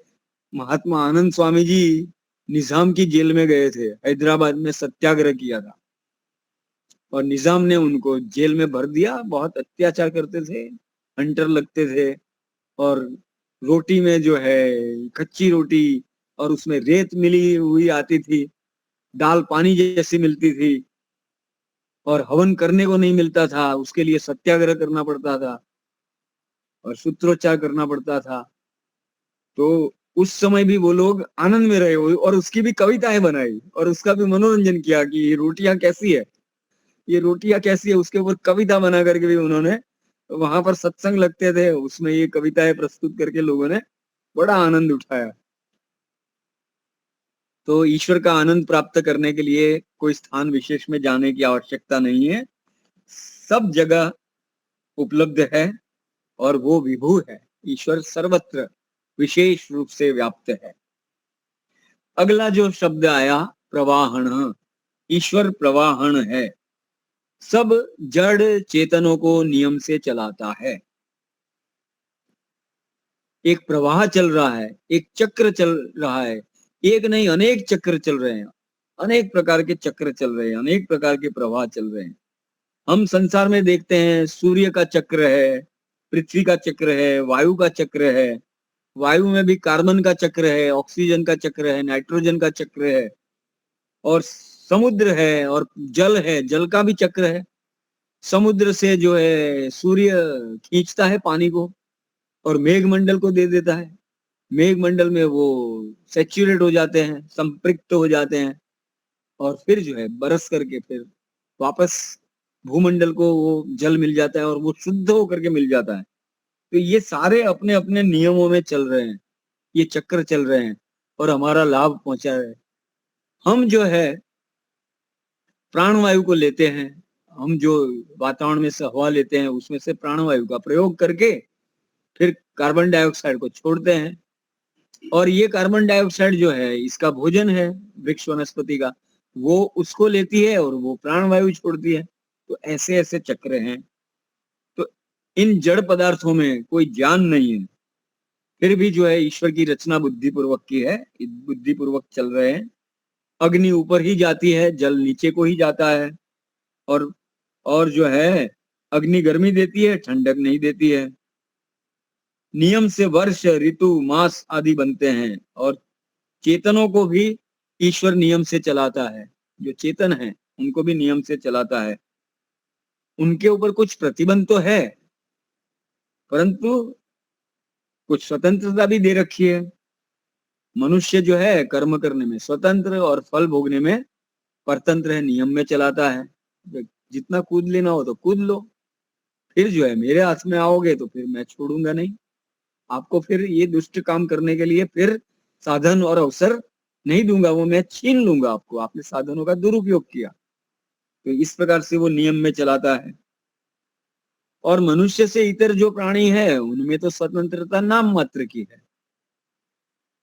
S5: महात्मा आनंद स्वामी जी निजाम की जेल में गए थे, हैदराबाद में सत्याग्रह किया था और निजाम ने उनको जेल में भर दिया। बहुत अत्याचार करते थे, हंटर लगते थे और रोटी में जो है कच्ची रोटी और उसमें रेत मिली हुई आती थी, दाल पानी जैसी मिलती थी और हवन करने को नहीं मिलता था, उसके लिए सत्याग्रह करना पड़ता था और सूत्रोच्चार करना पड़ता था। तो उस समय भी वो लोग आनंद में रहे और उसकी भी कविताएं बनाई और उसका भी मनोरंजन किया कि ये रोटियां कैसी है, ये रोटियां कैसी है, उसके ऊपर कविता बना करके भी उन्होंने, वहां पर सत्संग लगते थे, उसमें ये कविताएं प्रस्तुत करके लोगों ने बड़ा आनंद उठाया। तो ईश्वर का आनंद प्राप्त करने के लिए कोई स्थान विशेष में जाने की आवश्यकता नहीं है, सब जगह उपलब्ध है और वो विभू है। ईश्वर सर्वत्र विशेष रूप से व्याप्त है। अगला जो शब्द आया, प्रवाहण, ईश्वर प्रवाहण है, सब जड़ चेतनों को नियम से चलाता है। एक प्रवाह चल रहा है, एक चक्र चल रहा है, एक नहीं अनेक चक्र चल रहे हैं, अनेक प्रकार के चक्र चल रहे हैं, अनेक प्रकार के प्रवाह चल रहे हैं। हम संसार में देखते हैं, सूर्य का चक्र है, पृथ्वी का चक्र है, वायु का चक्र है, वायु में भी कार्बन का चक्र है, ऑक्सीजन का चक्र है, नाइट्रोजन का चक्र है, और समुद्र है और जल है, जल का भी चक्र है। समुद्र से जो है सूर्य खींचता है पानी को और मेघमंडल को दे देता है, मेघमंडल में वो सैचुरेट हो जाते हैं, संपृक्त हो जाते हैं और फिर जो है बरस करके फिर वापस भूमंडल को वो जल मिल जाता है और वो शुद्ध होकर के मिल जाता है। तो ये सारे अपने अपने नियमों में चल रहे हैं, ये चक्र चल रहे हैं और हमारा लाभ पहुंचा रहे हैं। हम जो है प्राणवायु को लेते हैं, हम जो वातावरण में से हवा लेते हैं उसमें से प्राणवायु का प्रयोग करके फिर कार्बन डाइऑक्साइड को छोड़ते हैं और ये कार्बन डाइऑक्साइड जो है इसका भोजन है वृक्ष वनस्पति का, वो उसको लेती है और वो प्राणवायु छोड़ती है। तो ऐसे ऐसे चक्र हैं। तो इन जड़ पदार्थों में कोई ज्ञान नहीं है, फिर भी जो है ईश्वर की रचना बुद्धिपूर्वक की है, बुद्धिपूर्वक चल रहे हैं। अग्नि ऊपर ही जाती है, जल नीचे को ही जाता है और जो है अग्नि गर्मी देती है, ठंडक नहीं देती है। नियम से वर्ष, ऋतु, मास आदि बनते हैं और चेतनों को भी ईश्वर नियम से चलाता है। जो चेतन है उनको भी नियम से चलाता है। उनके ऊपर कुछ प्रतिबंध तो है, परंतु कुछ स्वतंत्रता भी दे रखी है। मनुष्य जो है कर्म करने में स्वतंत्र और फल भोगने में परतंत्र है, नियम में चलाता है। जितना कूद लेना हो तो कूद लो, फिर जो है मेरे हाथ में आओगे तो फिर मैं छोड़ूंगा नहीं आपको। फिर ये दुष्ट काम करने के लिए फिर साधन और अवसर नहीं दूंगा, वो मैं छीन लूंगा आपको। आपने साधनों का दुरुपयोग किया, तो इस प्रकार से वो नियम में चलाता है। और मनुष्य से इतर जो प्राणी है उनमें तो स्वतंत्रता नाम मात्र की है।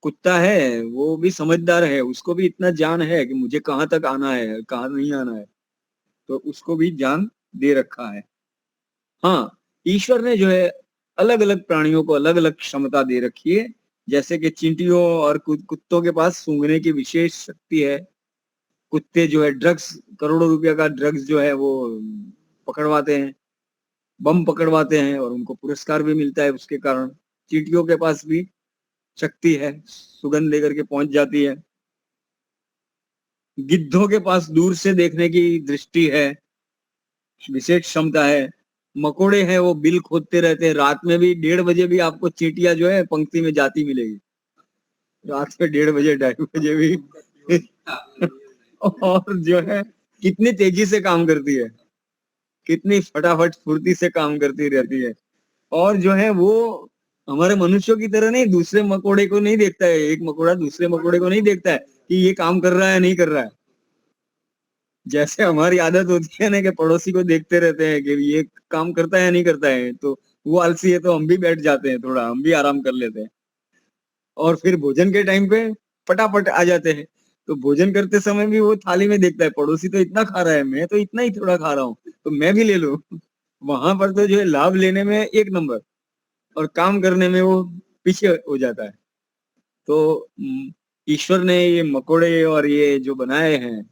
S5: कुत्ता है वो भी समझदार है, उसको भी इतना ज्ञान है कि मुझे कहाँ तक आना है कहाँ नहीं आना है, तो उसको भी ज्ञान दे रखा है। हाँ, ईश्वर ने जो है अलग अलग प्राणियों को अलग अलग क्षमता दे रखी है। जैसे कि चींटियों और कुत्तों के पास सूंघने की विशेष शक्ति है। कुत्ते जो है ड्रग्स, करोड़ों रुपया का ड्रग्स जो है वो पकड़वाते हैं, बम पकड़वाते हैं और उनको पुरस्कार भी मिलता है उसके कारण। चींटियों के पास भी शक्ति है, सुगंध लेकर के पहुंच जाती है। गिद्धों के पास दूर से देखने की दृष्टि है, विशेष क्षमता है। मकोड़े हैं वो बिल खोदते रहते हैं, रात में भी 1:30 बजे भी आपको चींटियां जो है पंक्ति में जाती मिलेगी, रात में 1:30 बजे 2:30 बजे भी और जो है कितनी तेजी से काम करती है, कितनी फटाफट फुर्ती से काम करती रहती है। और जो है वो हमारे मनुष्यों की तरह नहीं, दूसरे मकोड़े को नहीं देखता है, एक मकोड़ा दूसरे मकोड़े को नहीं देखता है कि ये काम कर रहा है नहीं कर रहा है। जैसे हमारी आदत होती है ना कि पड़ोसी को देखते रहते हैं कि ये काम करता है या नहीं करता है, तो वो आलसी है तो हम भी बैठ जाते हैं, थोड़ा हम भी आराम कर लेते हैं। और फिर भोजन के टाइम पे फटाफट आ जाते हैं, तो भोजन करते समय भी वो थाली में देखता है पड़ोसी तो इतना खा रहा है, मैं तो इतना ही थोड़ा खा रहा हूँ, तो मैं भी ले लूं। वहां पर तो जो है लाभ लेने में एक नंबर और काम करने में वो पीछे हो जाता है। तो ईश्वर ने ये मकोड़े और ये जो बनाए हैं,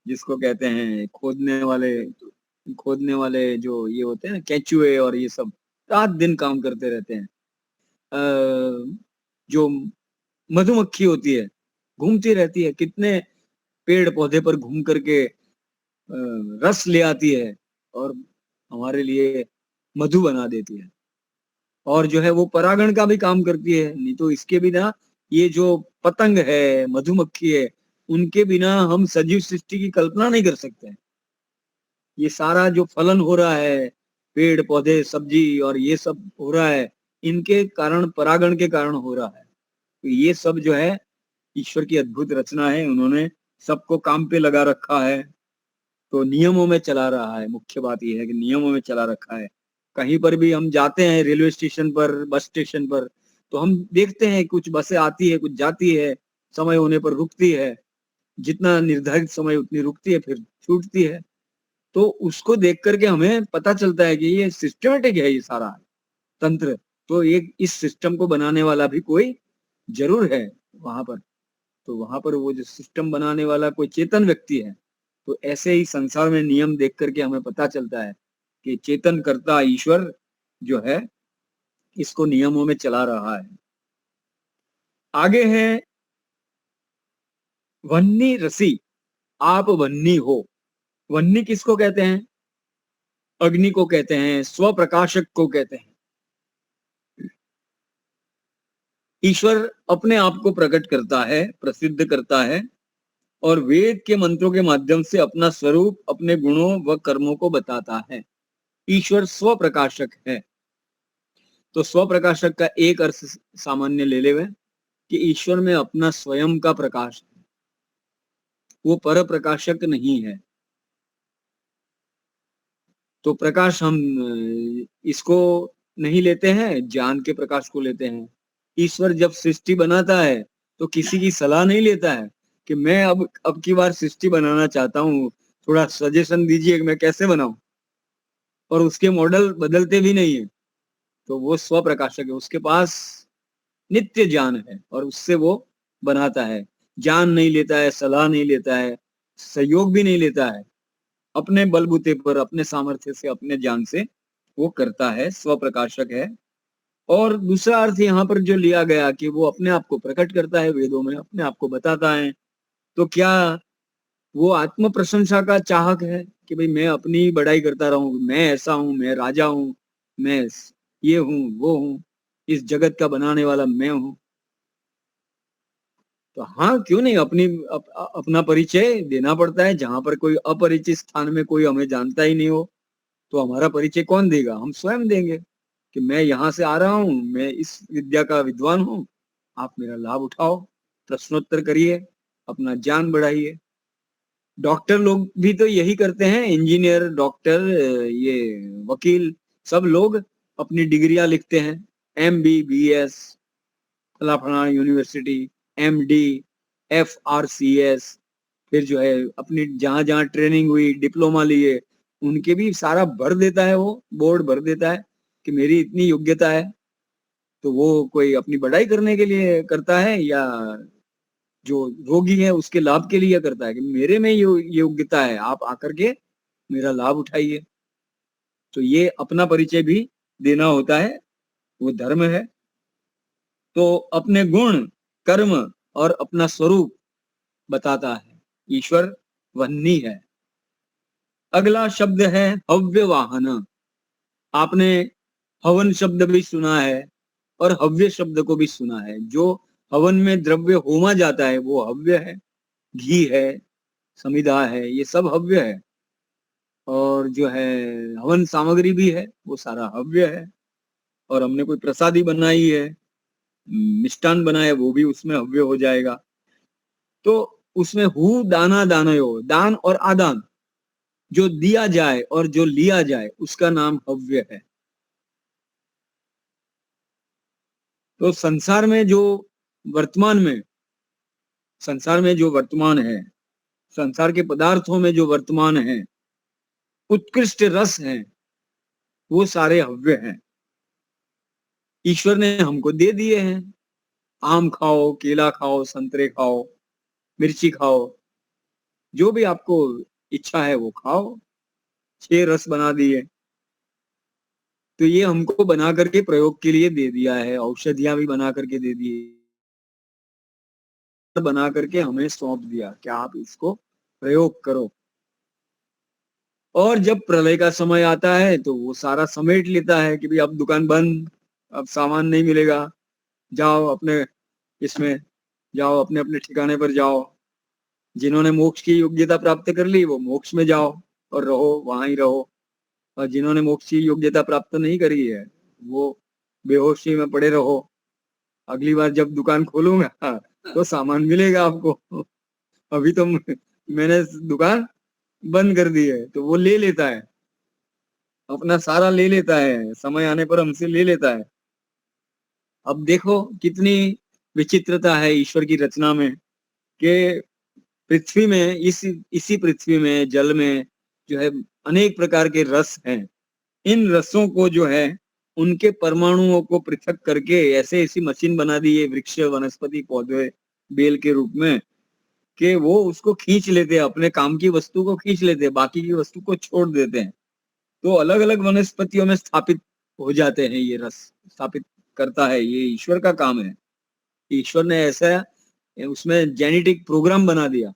S5: जिसको कहते हैं खोदने वाले जो ये होते हैं ना केंचुए, और ये सब रात दिन काम करते रहते हैं। जो मधुमक्खी होती है घूमती रहती है, कितने पेड़ पौधे पर घूम करके रस ले आती है और हमारे लिए मधु बना देती है। और जो है वो परागण का भी काम करती है, नहीं तो इसके बिना ये जो पतंग है, मधुमक्खी है, उनके बिना हम सजीव सृष्टि की कल्पना नहीं कर सकते। ये सारा जो फलन हो रहा है, पेड़ पौधे सब्जी और ये सब हो रहा है, इनके कारण, परागण के कारण हो रहा है। तो ये सब जो है ईश्वर की अद्भुत रचना है, उन्होंने सबको काम पे लगा रखा है, तो नियमों में चला रहा है। मुख्य बात यह है कि नियमों में चला रखा है। कहीं पर भी हम जाते हैं, रेलवे स्टेशन पर, बस स्टेशन पर, तो हम देखते हैं कुछ बसें आती है, कुछ जाती है, समय होने पर रुकती है, जितना निर्धारित समय उतनी रुकती है, फिर छूटती है। तो उसको देख करके हमें पता चलता है कि ये सिस्टमेटिक है, ये सारा तंत्र। तो एक इस सिस्टम को बनाने वाला भी कोई जरूर है वहां पर। तो वहां पर वो जो सिस्टम बनाने वाला कोई चेतन व्यक्ति है। तो ऐसे ही संसार में नियम देख करके हमें पता चलता है कि चेतन कर्ता ईश्वर जो है इसको नियमों में चला रहा है। आगे है वन्नी रसी, आप वन्नी हो। वन्नी किसको कहते हैं? अग्नि को कहते हैं, स्वप्रकाशक को कहते हैं। ईश्वर अपने आप को प्रकट करता है, प्रसिद्ध करता है और वेद के मंत्रों के माध्यम से अपना स्वरूप, अपने गुणों व कर्मों को बताता है। ईश्वर स्वप्रकाशक है। तो स्वप्रकाशक का एक अर्थ सामान्य ले लेवे कि ईश्वर में अपना स्वयं का प्रकाश है, वो पर प्रकाशक नहीं है। तो प्रकाश हम इसको नहीं लेते हैं, ज्ञान के प्रकाश को लेते हैं। ईश्वर जब सृष्टि बनाता है तो किसी की सलाह नहीं लेता है कि मैं अब की बार सृष्टि बनाना चाहता हूँ, थोड़ा सजेशन दीजिए कि मैं कैसे बनाऊं, और उसके मॉडल बदलते भी नहीं है। तो वो स्वप्रकाशक है, उसके पास नित्य ज्ञान है और उससे वो बनाता है। ज्ञान नहीं लेता है, सलाह नहीं लेता है, सहयोग भी नहीं लेता है, अपने बलबूते पर, अपने सामर्थ्य से, अपने ज्ञान से वो करता है, स्व प्रकाशक है। और दूसरा अर्थ यहाँ पर जो लिया गया कि वो अपने आप को प्रकट करता है, वेदों में अपने आप को बताता है। तो क्या वो आत्म प्रशंसा का चाहक है कि भाई मैं अपनी बड़ाई करता रहूं, मैं ऐसा हूं, मैं राजा हूं, मैं ये हूं, वो हूं, इस जगत का बनाने वाला मैं हूं? तो हाँ, क्यों नहीं, अपना परिचय देना पड़ता है। जहां पर कोई अपरिचित स्थान में कोई हमें जानता ही नहीं हो, तो हमारा परिचय कौन देगा? हम स्वयं देंगे कि मैं यहाँ से आ रहा हूँ, मैं इस विद्या का विद्वान हूँ, आप मेरा लाभ उठाओ, प्रश्नोत्तर करिए, अपना ज्ञान बढ़ाइए। डॉक्टर लोग भी तो यही करते हैं, इंजीनियर, डॉक्टर, ये वकील, सब लोग अपनी डिग्रियां लिखते हैं, MBBS, फला फला यूनिवर्सिटी, MD, FRCS, फिर जो है अपनी जहां जहां ट्रेनिंग हुई, डिप्लोमा लिए, उनके भी सारा भर देता है, वो बोर्ड भर देता है कि मेरी इतनी योग्यता है। तो वो कोई अपनी बढ़ाई करने के लिए करता है या जो रोगी है उसके लाभ के लिए करता है कि मेरे में ये योग्यता है, आप आकर के मेरा लाभ उठाइए? तो ये अपना परिचय भी देना होता है, वो धर्म है। तो अपने गुण, कर्म और अपना स्वरूप बताता है। ईश्वर वन्नी है। अगला शब्द है हव्य वाहन। आपने हवन शब्द भी सुना है और हव्य शब्द को भी सुना है। जो हवन में द्रव्य होमा जाता है वो हव्य है, घी है, समिधा है, ये सब हव्य है। और जो है हवन सामग्री भी है, वो सारा हव्य है। और हमने कोई प्रसादी बनाई है, मिष्टान बनाया, वो भी उसमें हव्य हो जाएगा। तो उसमें हु दाना दानयो, दान और आदान, जो दिया जाए और जो लिया जाए, उसका नाम हव्य है। तो संसार में जो वर्तमान में, संसार में जो वर्तमान है, संसार के पदार्थों में जो वर्तमान है, उत्कृष्ट रस हैं, वो सारे हव्य हैं। ईश्वर ने हमको दे दिए हैं। आम खाओ, केला खाओ, संतरे खाओ, मिर्ची खाओ, जो भी आपको इच्छा है वो खाओ। 6 रस बना दिए। तो ये हमको बना करके प्रयोग के लिए दे दिया है। औषधियां भी बना करके दे दी, बना करके हमें सौंप दिया कि आप इसको प्रयोग करो। और जब प्रलय का समय आता है तो वो सारा समेट लेता है कि भाई अब दुकान बंद, अब सामान नहीं मिलेगा, जाओ अपने इसमें, जाओ अपने अपने ठिकाने पर जाओ। जिन्होंने मोक्ष की योग्यता प्राप्त कर ली वो मोक्ष में जाओ और रहो, वहां ही रहो। और जिन्होंने मोक्ष की योग्यता प्राप्त नहीं करी है वो बेहोशी में पड़े रहो। अगली बार जब दुकान खोलूंगा तो सामान मिलेगा आपको। अभी तो मैंने दुकान बंद कर दी है। तो वो ले लेता है, अपना सारा ले लेता है, समय आने पर हमसे ले लेता है। अब देखो कितनी विचित्रता है ईश्वर की रचना में कि पृथ्वी में, इसी पृथ्वी में, जल में जो है अनेक प्रकार के रस हैं। इन रसों को जो है उनके परमाणुओं को पृथक करके ऐसे ऐसी मशीन बना दी है, वृक्ष, वनस्पति, पौधे, बेल के रूप में, कि वो उसको खींच लेते हैं, अपने काम की वस्तु को खींच लेते हैं, बाकी की वस्तु को छोड़ देते हैं। तो अलग अलग वनस्पतियों में स्थापित हो जाते हैं। ये रस स्थापित करता है, ये ईश्वर का काम है। ईश्वर ने ऐसा उसमें जेनेटिक प्रोग्राम बना दिया,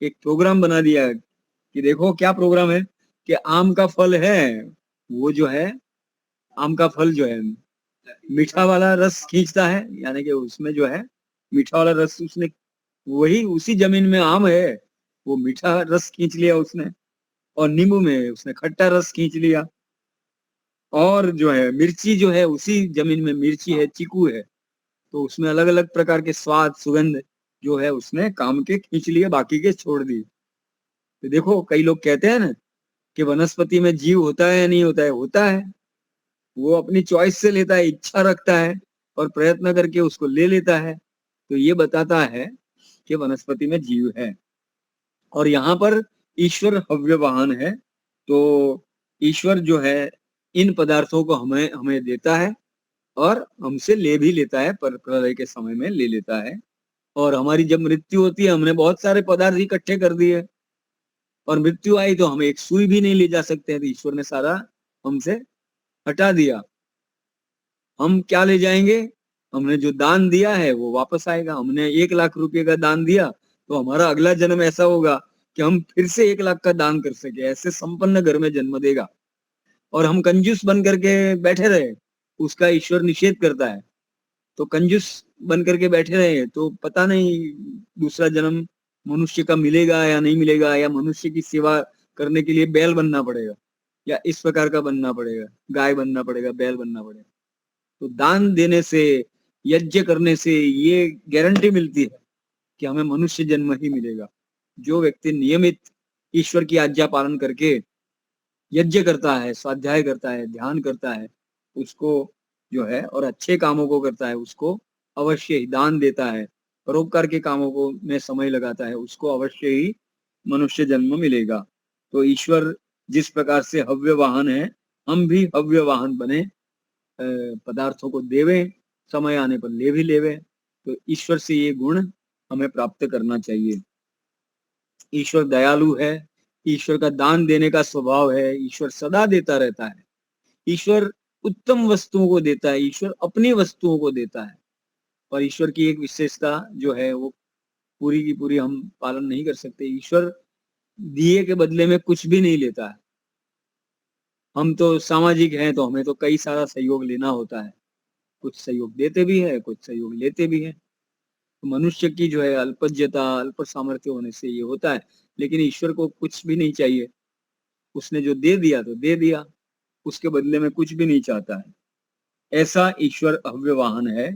S5: एक प्रोग्राम बना दिया कि देखो क्या प्रोग्राम है कि आम का फल है, वो जो है आम का फल जो है मीठा वाला रस खींचता है, यानी कि उसमें जो है मीठा वाला रस उसने, वही उसी जमीन में आम है, वो मीठा रस खींच लिया उसने। और नींबू में उसने खट्टा रस खींच लिया। और जो है मिर्ची जो है उसी जमीन में मिर्ची है, चीकू है, तो उसमें अलग अलग प्रकार के स्वाद, सुगंध जो है उसने काम के खींच लिए, बाकी के छोड़ दिए। तो देखो कई लोग कहते हैं ना कि वनस्पति में जीव होता है या नहीं होता है, होता है। वो अपनी चॉइस से लेता है, इच्छा रखता है और प्रयत्न करके उसको ले लेता है। तो ये बताता है कि वनस्पति में जीव है। और यहाँ पर ईश्वर हव्यवाहन है। तो ईश्वर जो है इन पदार्थों को हमें हमें देता है और हमसे ले भी लेता है, पर प्रलय के समय में ले लेता है। और हमारी जब मृत्यु होती है, हमने बहुत सारे पदार्थ इकट्ठे कर दिए और मृत्यु आई तो हम एक सुई भी नहीं ले जा सकते हैं। तो ईश्वर ने सारा हमसे हटा दिया, हम क्या ले जाएंगे? हमने जो दान दिया है वो वापस आएगा। हमने 1 लाख रुपए का दान दिया तो हमारा अगला जन्म ऐसा होगा कि हम फिर से 1 लाख का दान कर सके, ऐसे संपन्न घर में जन्म देगा। और हम कंजूस बन करके बैठे रहे, उसका ईश्वर निषेध करता है। तो कंजूस बन करके बैठे रहे तो पता नहीं दूसरा जन्म मनुष्य का मिलेगा या नहीं मिलेगा, या मनुष्य की सेवा करने के लिए बैल बनना पड़ेगा, या इस प्रकार का बनना पड़ेगा, गाय बनना पड़ेगा, बैल बनना पड़ेगा। तो दान देने से, यज्ञ करने से ये गारंटी मिलती है कि हमें मनुष्य जन्म ही मिलेगा। जो व्यक्ति नियमित ईश्वर की आज्ञा पालन करके यज्ञ करता है, स्वाध्याय करता है, ध्यान करता है, उसको जो है, और अच्छे कामों को करता है, उसको अवश्य ही दान देता है, परोपकार के कामों को में समय लगाता है, उसको अवश्य ही मनुष्य जन्म मिलेगा। तो ईश्वर जिस प्रकार से हव्य वाहन है, हम भी हव्य वाहन बने, पदार्थों को देवे, समय आने पर ले भी लेवे। तो ईश्वर से ये गुण हमें प्राप्त करना चाहिए। ईश्वर दयालु है, ईश्वर का दान देने का स्वभाव है, ईश्वर सदा देता रहता है, ईश्वर उत्तम वस्तुओं को देता है, ईश्वर अपनी वस्तुओं को देता है। और ईश्वर की एक विशेषता जो है वो पूरी की पूरी हम पालन नहीं कर सकते। ईश्वर दिए के बदले में कुछ भी नहीं लेता है। हम तो सामाजिक हैं तो हमें तो कई सारा सहयोग लेना होता है, कुछ सहयोग देते भी है, कुछ सहयोग लेते भी है। तो मनुष्य की जो है अल्पज्यता, अल्प सामर्थ्य होने से ये होता है। लेकिन ईश्वर को कुछ भी नहीं चाहिए, उसने जो दे दिया तो दे दिया, उसके बदले में कुछ भी नहीं चाहता है। ऐसा ईश्वर अव्यवाहन है।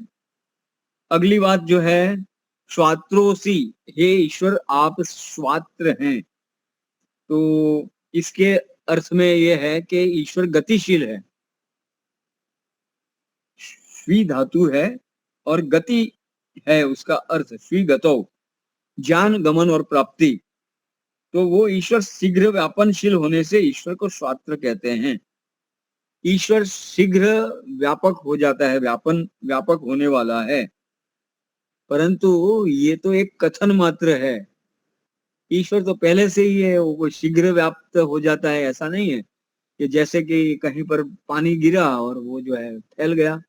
S5: अगली बात जो है, स्वात्रोसी, हे ईश्वर आप स्वात्र हैं। तो इसके अर्थ में यह है कि ईश्वर गतिशील है। स्वी धातु है और गति है उसका अर्थ, स्वी गतौ, ज्ञान, गमन और प्राप्ति। तो वो ईश्वर शीघ्र व्यापनशील होने से ईश्वर को स्वात्र कहते हैं। ईश्वर शीघ्र व्यापक हो जाता है, व्यापक होने वाला है। परंतु ये तो एक कथन मात्र है। ईश्वर तो पहले से ही है, वो शीघ्र व्याप्त हो जाता है ऐसा नहीं है कि जैसे कि कहीं पर पानी गिरा और वो जो है फैल गया।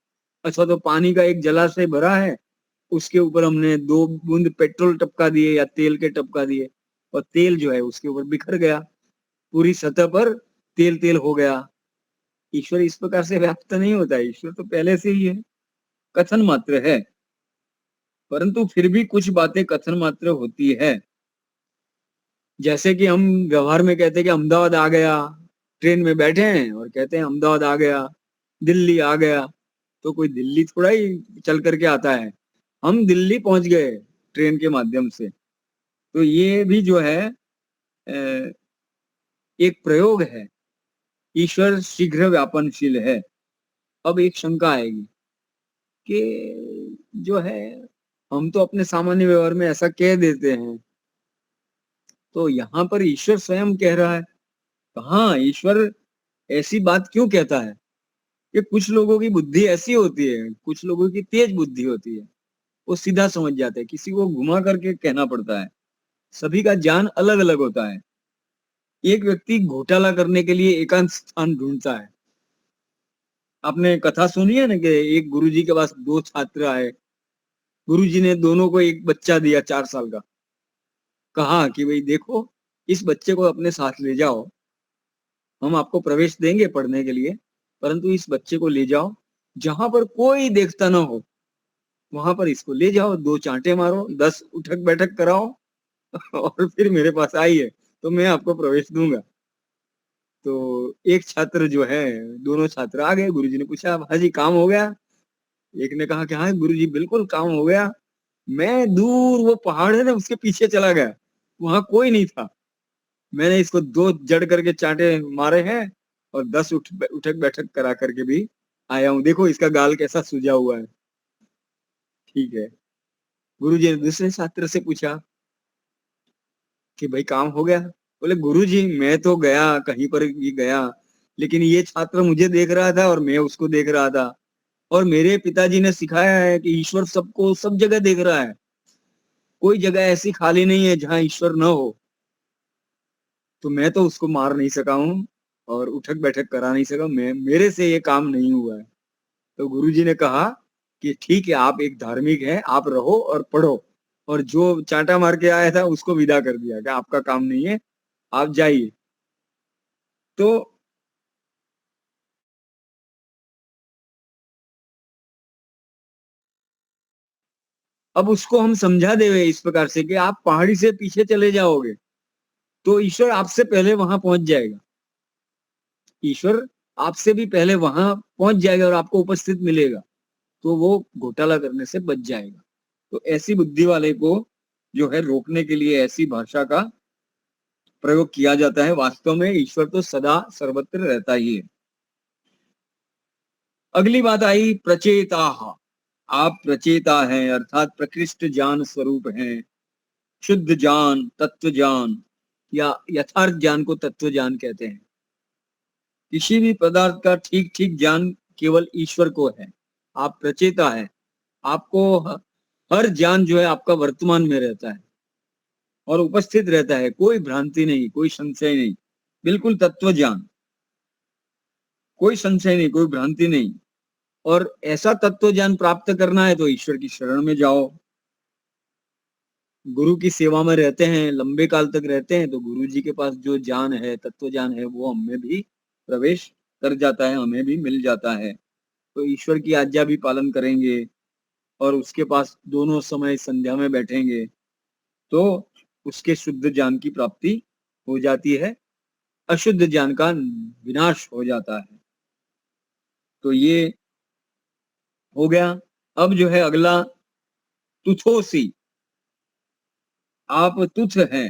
S5: अच्छा, तो पानी का एक जलाशय भरा है, उसके ऊपर हमने 2 बूंद पेट्रोल टपका दिए या तेल के टपका दिए, और तेल जो है उसके ऊपर बिखर गया, पूरी सतह पर तेल तेल हो गया। ईश्वर इस प्रकार से व्याप्त नहीं होता है, ईश्वर तो पहले से ही है, कथन मात्र है। परंतु फिर भी कुछ बातें कथन मात्र होती है। जैसे कि हम व्यवहार में कहते हैं कि अहमदाबाद आ गया, ट्रेन में बैठे हैं और कहते हैं अहमदाबाद आ गया, दिल्ली आ गया। तो कोई दिल्ली थोड़ा ही चल करके आता है, हम दिल्ली पहुंच गए ट्रेन के माध्यम से। तो ये भी जो है एक प्रयोग है। ईश्वर शीघ्र व्यापनशील है। अब एक शंका आएगी कि जो है हम तो अपने सामान्य व्यवहार में ऐसा कह देते हैं, तो यहाँ पर ईश्वर स्वयं कह रहा है। कहाँ ईश्वर ऐसी बात क्यों कहता है? कि कुछ लोगों की बुद्धि ऐसी होती है, कुछ लोगों की तेज बुद्धि होती है, वो सीधा समझ जाते हैं, किसी को घुमा करके कहना पड़ता है। सभी का ज्ञान अलग अलग होता है। एक व्यक्ति घोटाला करने के लिए एकांत स्थान ढूंढता है। आपने कथा सुनी है ना कि एक गुरुजी के पास 2 छात्र आए, गुरुजी ने दोनों को एक बच्चा दिया 4 साल का, कहा कि भाई देखो इस बच्चे को अपने साथ ले जाओ, हम आपको प्रवेश देंगे पढ़ने के लिए, परंतु इस बच्चे को ले जाओ जहां पर कोई देखता ना हो, वहां पर इसको ले जाओ, 2 चांटे मारो, 10 उठक बैठक कराओ और फिर मेरे पास आइए तो मैं आपको प्रवेश दूंगा। तो एक छात्र जो है, दोनों छात्र आ गए, गुरुजी ने पूछा हाजी काम हो गया? एक ने कहा कि हाँ गुरुजी बिल्कुल काम हो गया, मैं दूर वो पहाड़ है ना उसके पीछे चला गया, वहां कोई नहीं था, मैंने इसको 2 जड़ करके चांटे मारे हैं और 10 उठक बैठक करा करके भी आया हूं, देखो इसका गाल कैसा सूजा हुआ है। ठीक है। गुरुजी ने दूसरे छात्र से पूछा कि भाई काम हो गया? बोले गुरुजी मैं तो गया, कहीं पर भी गया, लेकिन ये छात्र मुझे देख रहा था और मैं उसको देख रहा था, और मेरे पिताजी ने सिखाया है कि ईश्वर सबको सब जगह देख रहा है, कोई जगह ऐसी खाली नहीं है जहां ईश्वर न हो। तो मैं तो उसको मार नहीं सका हूं, और उठक बैठक करा नहीं सका, मेरे से ये काम नहीं हुआ है। तो गुरुजी ने कहा कि ठीक है, आप एक धार्मिक है, आप रहो और पढ़ो, और जो चांटा मार के आया था उसको विदा कर दिया कि आपका काम नहीं है, आप जाइए। तो अब उसको हम समझा देवे इस प्रकार से कि आप पहाड़ी से पीछे चले जाओगे तो ईश्वर आपसे पहले वहां पहुंच जाएगा, ईश्वर आपसे भी पहले वहां पहुंच जाएगा और आपको उपस्थित मिलेगा, तो वो घोटाला करने से बच जाएगा। तो ऐसी बुद्धि वाले को जो है रोकने के लिए ऐसी भाषा का प्रयोग किया जाता है। वास्तव में ईश्वर तो सदा सर्वत्र रहता ही है। अगली बात आई प्रचेता। आप प्रचेता हैं अर्थात प्रकृष्ट ज्ञान स्वरूप हैं, शुद्ध ज्ञान, तत्व ज्ञान या यथार्थ ज्ञान को तत्व ज्ञान कहते हैं। किसी भी पदार्थ का ठीक ठीक ज्ञान केवल ईश्वर को है। आप प्रचेता है, आपको हर ज्ञान जो है आपका वर्तमान में रहता है और उपस्थित रहता है, कोई भ्रांति नहीं, कोई संशय नहीं, बिल्कुल तत्व ज्ञान, कोई संशय नहीं, कोई भ्रांति नहीं। और ऐसा तत्व ज्ञान प्राप्त करना है तो ईश्वर की शरण में जाओ। गुरु की सेवा में रहते हैं, लंबे काल तक रहते हैं, तो गुरु जी के पास जो ज्ञान है, तत्व ज्ञान है, वो हमें भी प्रवेश कर जाता है, हमें भी मिल जाता है। तो ईश्वर की आज्ञा भी पालन करेंगे और उसके पास दोनों समय संध्या में बैठेंगे तो उसके शुद्ध ज्ञान की प्राप्ति हो जाती है, अशुद्ध ज्ञान का विनाश हो जाता है। तो ये हो गया। अब जो है अगला तुथोसी, आप तुथ हैं,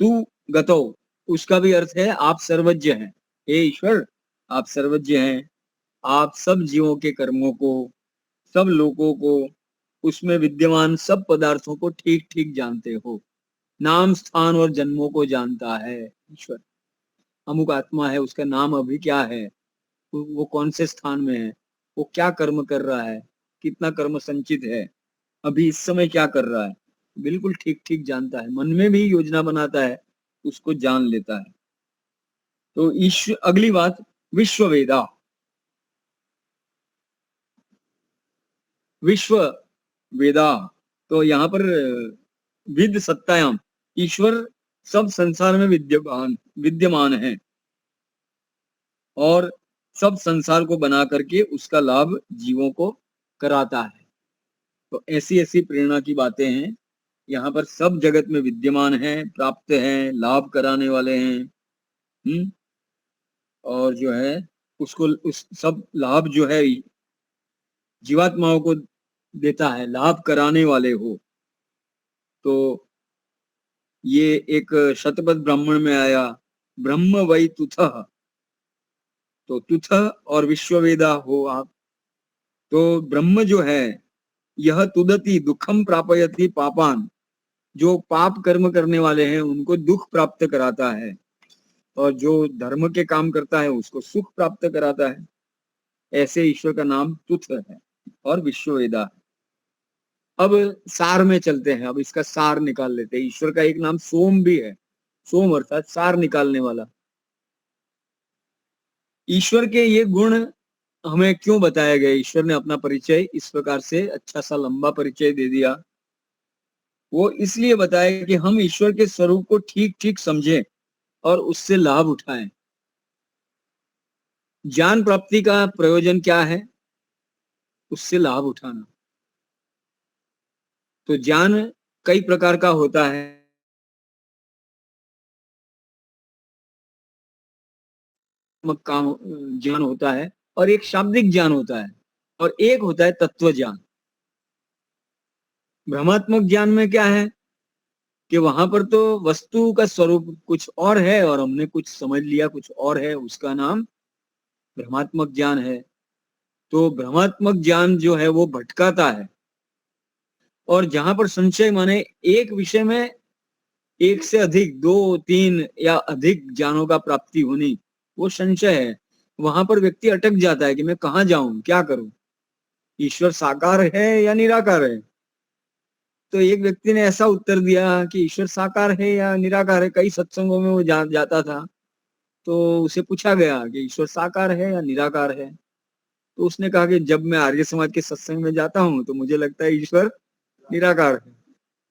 S5: तू गतो, उसका भी अर्थ है आप सर्वज्ञ हैं। हे ईश्वर, आप सर्वज्ञ हैं, आप सब जीवों के कर्मों को, सब लोगों को, उसमें विद्यमान सब पदार्थों को ठीक ठीक जानते हो, नाम, स्थान और जन्मों को जानता है ईश्वर। अमुक आत्मा है, उसका नाम अभी क्या है, वो कौन से स्थान में है, वो क्या कर्म कर रहा है, कितना कर्म संचित है, अभी इस समय क्या कर रहा है, बिल्कुल ठीक ठीक जानता है। मन में भी योजना बनाता है, उसको जान लेता है। तो ईश्वर, अगली बात विश्व वेदा। विश्व वेदा, तो यहाँ पर विद सत्तायाम, ईश्वर सब संसार में विद्यमान है और सब संसार को बना करके उसका लाभ जीवों को कराता है। तो ऐसी ऐसी प्रेरणा की बातें हैं यहाँ पर, सब जगत में विद्यमान है, प्राप्त है, लाभ कराने वाले हैं। और जो है उसको, उस सब लाभ जो है जीवात्माओं को देता है, लाभ कराने वाले हो। तो ये एक शतपथ ब्राह्मण में आया, ब्रह्म वै तुथ, तो तुथ और विश्ववेदा हो आप। तो ब्रह्म जो है यह तुदती दुखम प्रापयति पापान, जो पाप कर्म करने वाले हैं उनको दुख प्राप्त कराता है, और जो धर्म के काम करता है उसको सुख प्राप्त कराता है। ऐसे ईश्वर का नाम तुथ है और विश्ववेदा है। अब सार में चलते हैं, अब इसका सार निकाल लेते हैं। ईश्वर का एक नाम सोम भी है, सोम अर्थात सार निकालने वाला। ईश्वर के ये गुण हमें क्यों बताया गया, ईश्वर ने अपना परिचय इस प्रकार से अच्छा सा लंबा परिचय दे दिया। वो इसलिए बताया कि हम ईश्वर के स्वरूप को ठीक ठीक समझें और उससे लाभ उठाएं। ज्ञान प्राप्ति का प्रयोजन क्या है, उससे लाभ उठाना। तो ज्ञान कई प्रकार का होता है, काम ज्ञान होता है और एक शाब्दिक ज्ञान होता है और एक होता है तत्व ज्ञान। भ्रमात्मक ज्ञान में क्या है कि वहां पर तो वस्तु का स्वरूप कुछ और है और हमने कुछ समझ लिया कुछ और है, उसका नाम भ्रमात्मक ज्ञान है। तो भ्रमात्मक ज्ञान जो है वो भटकाता है, और जहां पर संशय माने एक विषय में एक से अधिक, 2, 3 या अधिक ज्ञानों का प्राप्ति होनी, वो संशय है। वहां पर व्यक्ति अटक जाता है कि मैं कहाँ जाऊं, क्या करूं, ईश्वर साकार है या निराकार है। तो एक व्यक्ति ने ऐसा उत्तर दिया कि ईश्वर साकार है या निराकार है, कई सत्संगों में वो जाता था। तो उसे पूछा गया कि ईश्वर साकार है या निराकार है। तो उसने कहा कि जब मैं आर्य समाज के सत्संग में जाता हूँ तो मुझे लगता है ईश्वर निराकार है,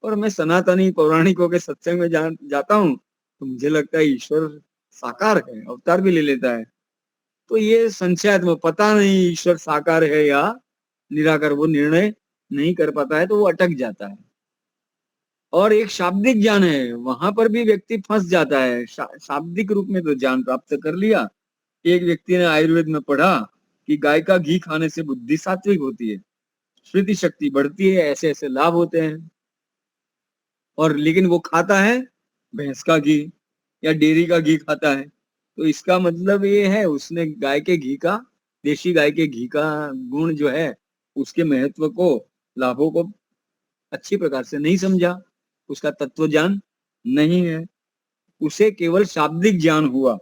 S5: और मैं सनातनी पौराणिकों के सत्संग में जाता हूँ तो मुझे लगता है ईश्वर साकार है, अवतार भी ले लेता है। तो ये संशयात्मक, पता नहीं ईश्वर साकार है या निराकार, वो निर्णय नहीं कर पाता है, तो वो अटक जाता है। और एक शाब्दिक ज्ञान है, वहां पर भी व्यक्ति फंस जाता है। शाब्दिक रूप में तो ज्ञान प्राप्त कर लिया। एक व्यक्ति ने आयुर्वेद में पढ़ा कि गाय का घी खाने से बुद्धि सात्विक होती है, स्मृति शक्ति बढ़ती है, ऐसे ऐसे लाभ होते हैं। और लेकिन वो खाता है भैंस का घी या डेयरी का घी खाता है, तो इसका मतलब ये है उसने गाय के घी का, देशी गाय के घी का गुण जो है, उसके महत्व को, लाभों को अच्छी प्रकार से नहीं समझा, उसका तत्व ज्ञान नहीं है, उसे केवल शाब्दिक ज्ञान हुआ।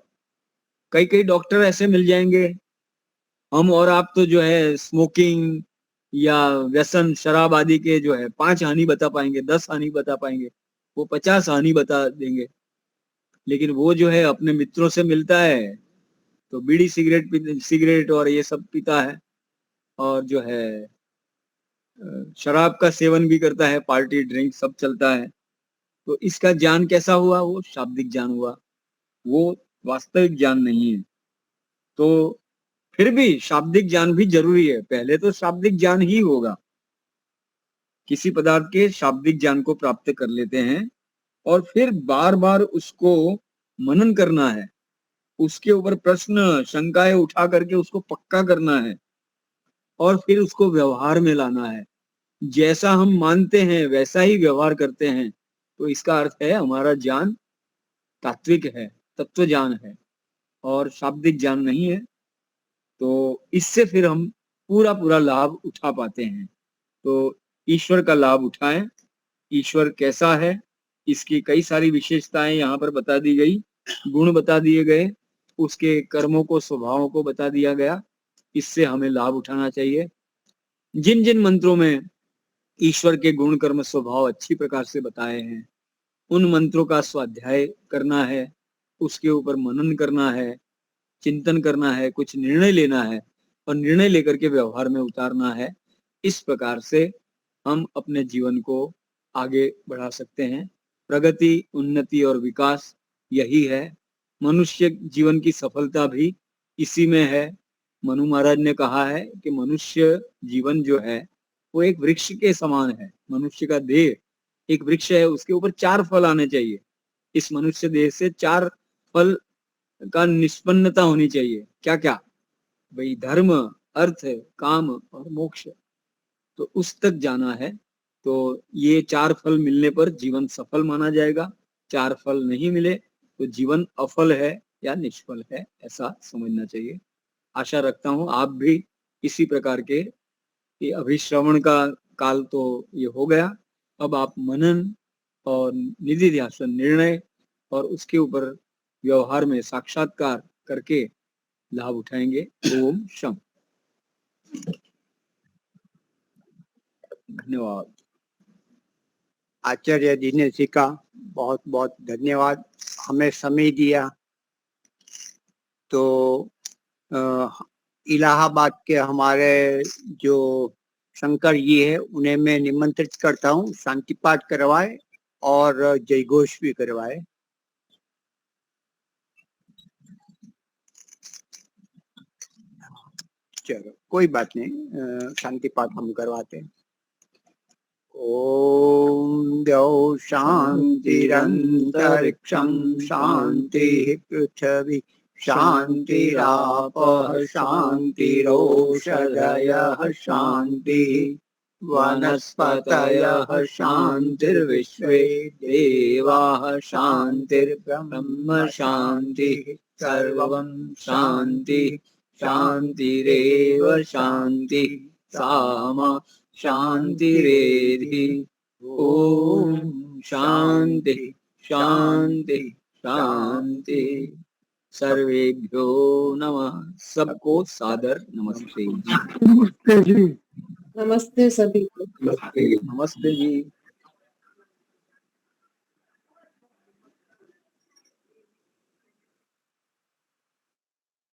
S5: कई कई डॉक्टर ऐसे मिल जाएंगे, हम और आप तो जो है स्मोकिंग या व्यसन शराब आदि के जो है 5 हानि बता पाएंगे, 10 हानि बता पाएंगे, वो 50 हानि बता देंगे। लेकिन वो जो है अपने मित्रों से मिलता है तो बीड़ी सिगरेट और ये सब पीता है, और जो है शराब का सेवन भी करता है, पार्टी ड्रिंक सब चलता है। तो इसका ज्ञान कैसा हुआ? वो शाब्दिक ज्ञान हुआ, वो वास्तविक ज्ञान नहीं है। तो फिर भी शाब्दिक ज्ञान भी जरूरी है। पहले तो शाब्दिक ज्ञान ही होगा, किसी पदार्थ के शाब्दिक ज्ञान को प्राप्त कर लेते हैं और फिर बार बार उसको मनन करना है, उसके ऊपर प्रश्न शंकाएं उठा करके उसको पक्का करना है और फिर उसको व्यवहार में लाना है। जैसा हम मानते हैं वैसा ही व्यवहार करते हैं, तो इसका अर्थ है हमारा ज्ञान तात्विक है, तत्व ज्ञान है और शाब्दिक ज्ञान नहीं है। तो इससे फिर हम पूरा पूरा लाभ उठा पाते हैं। तो ईश्वर का लाभ उठाएं। ईश्वर कैसा है, इसकी कई सारी विशेषताएं यहाँ पर बता दी गई, गुण बता दिए गए, उसके कर्मों को, स्वभावों को बता दिया गया। इससे हमें लाभ उठाना चाहिए। जिन जिन मंत्रों में ईश्वर के गुण कर्म स्वभाव अच्छी प्रकार से बताए हैं, उन मंत्रों का स्वाध्याय करना है, उसके ऊपर मनन करना है, चिंतन करना है, कुछ निर्णय लेना है और निर्णय लेकर के व्यवहार में उतारना है। इस प्रकार से हम अपने जीवन को आगे बढ़ा सकते हैं। प्रगति, उन्नति और विकास यही है। मनुष्य जीवन की सफलता भी इसी में है। मनु महाराज ने कहा है कि मनुष्य जीवन जो है वो एक वृक्ष के समान है। मनुष्य का देह एक वृक्ष है, उसके ऊपर 4 फल आने चाहिए। इस मनुष्य देह से 4 फल का निष्पन्नता होनी चाहिए। क्या क्या? भाई धर्म, अर्थ, काम और मोक्ष। तो उस तक जाना है। तो ये 4 फल मिलने पर जीवन सफल माना जाएगा। 4 फल नहीं मिले तो जीवन अफल है या निष्फल है, ऐसा समझना चाहिए। आशा रखता हूं आप भी इसी प्रकार के, कि अभी श्रवण का काल तो ये हो गया, अब आप मनन और निधि ध्यान, निर्णय और उसके ऊपर व्यवहार में साक्षात्कार करके लाभ उठाएंगे। ओम शम। धन्यवाद।
S1: आचार्य जी ने सीखा, बहुत बहुत धन्यवाद, हमें समय दिया। तो इलाहाबाद के हमारे जो शंकर जी है उन्हें मैं निमंत्रित करता हूँ, शांति पाठ करवाए और जय घोष भी करवाए। चलो कोई बात नहीं, शांति पाठ हम करवाते हैं। ओम द्यौ शांतिरंतरिक्षं शांति पृथ्वी शांतिरापः शांतिरोषधयः शांति वनस्पतयः शांतिर्विश्वे देवाः शांतिर्ब्रह्म शांति सर्वं शांति शांतिरेव शांति सामा शांतिरेधि। ओम शांति शांति शांति। सर्वेभ्यो नमः। सबको सादर नमस्ते।
S2: नमस्ते जी।
S4: नमस्ते सभी को।
S5: नमस्ते जी।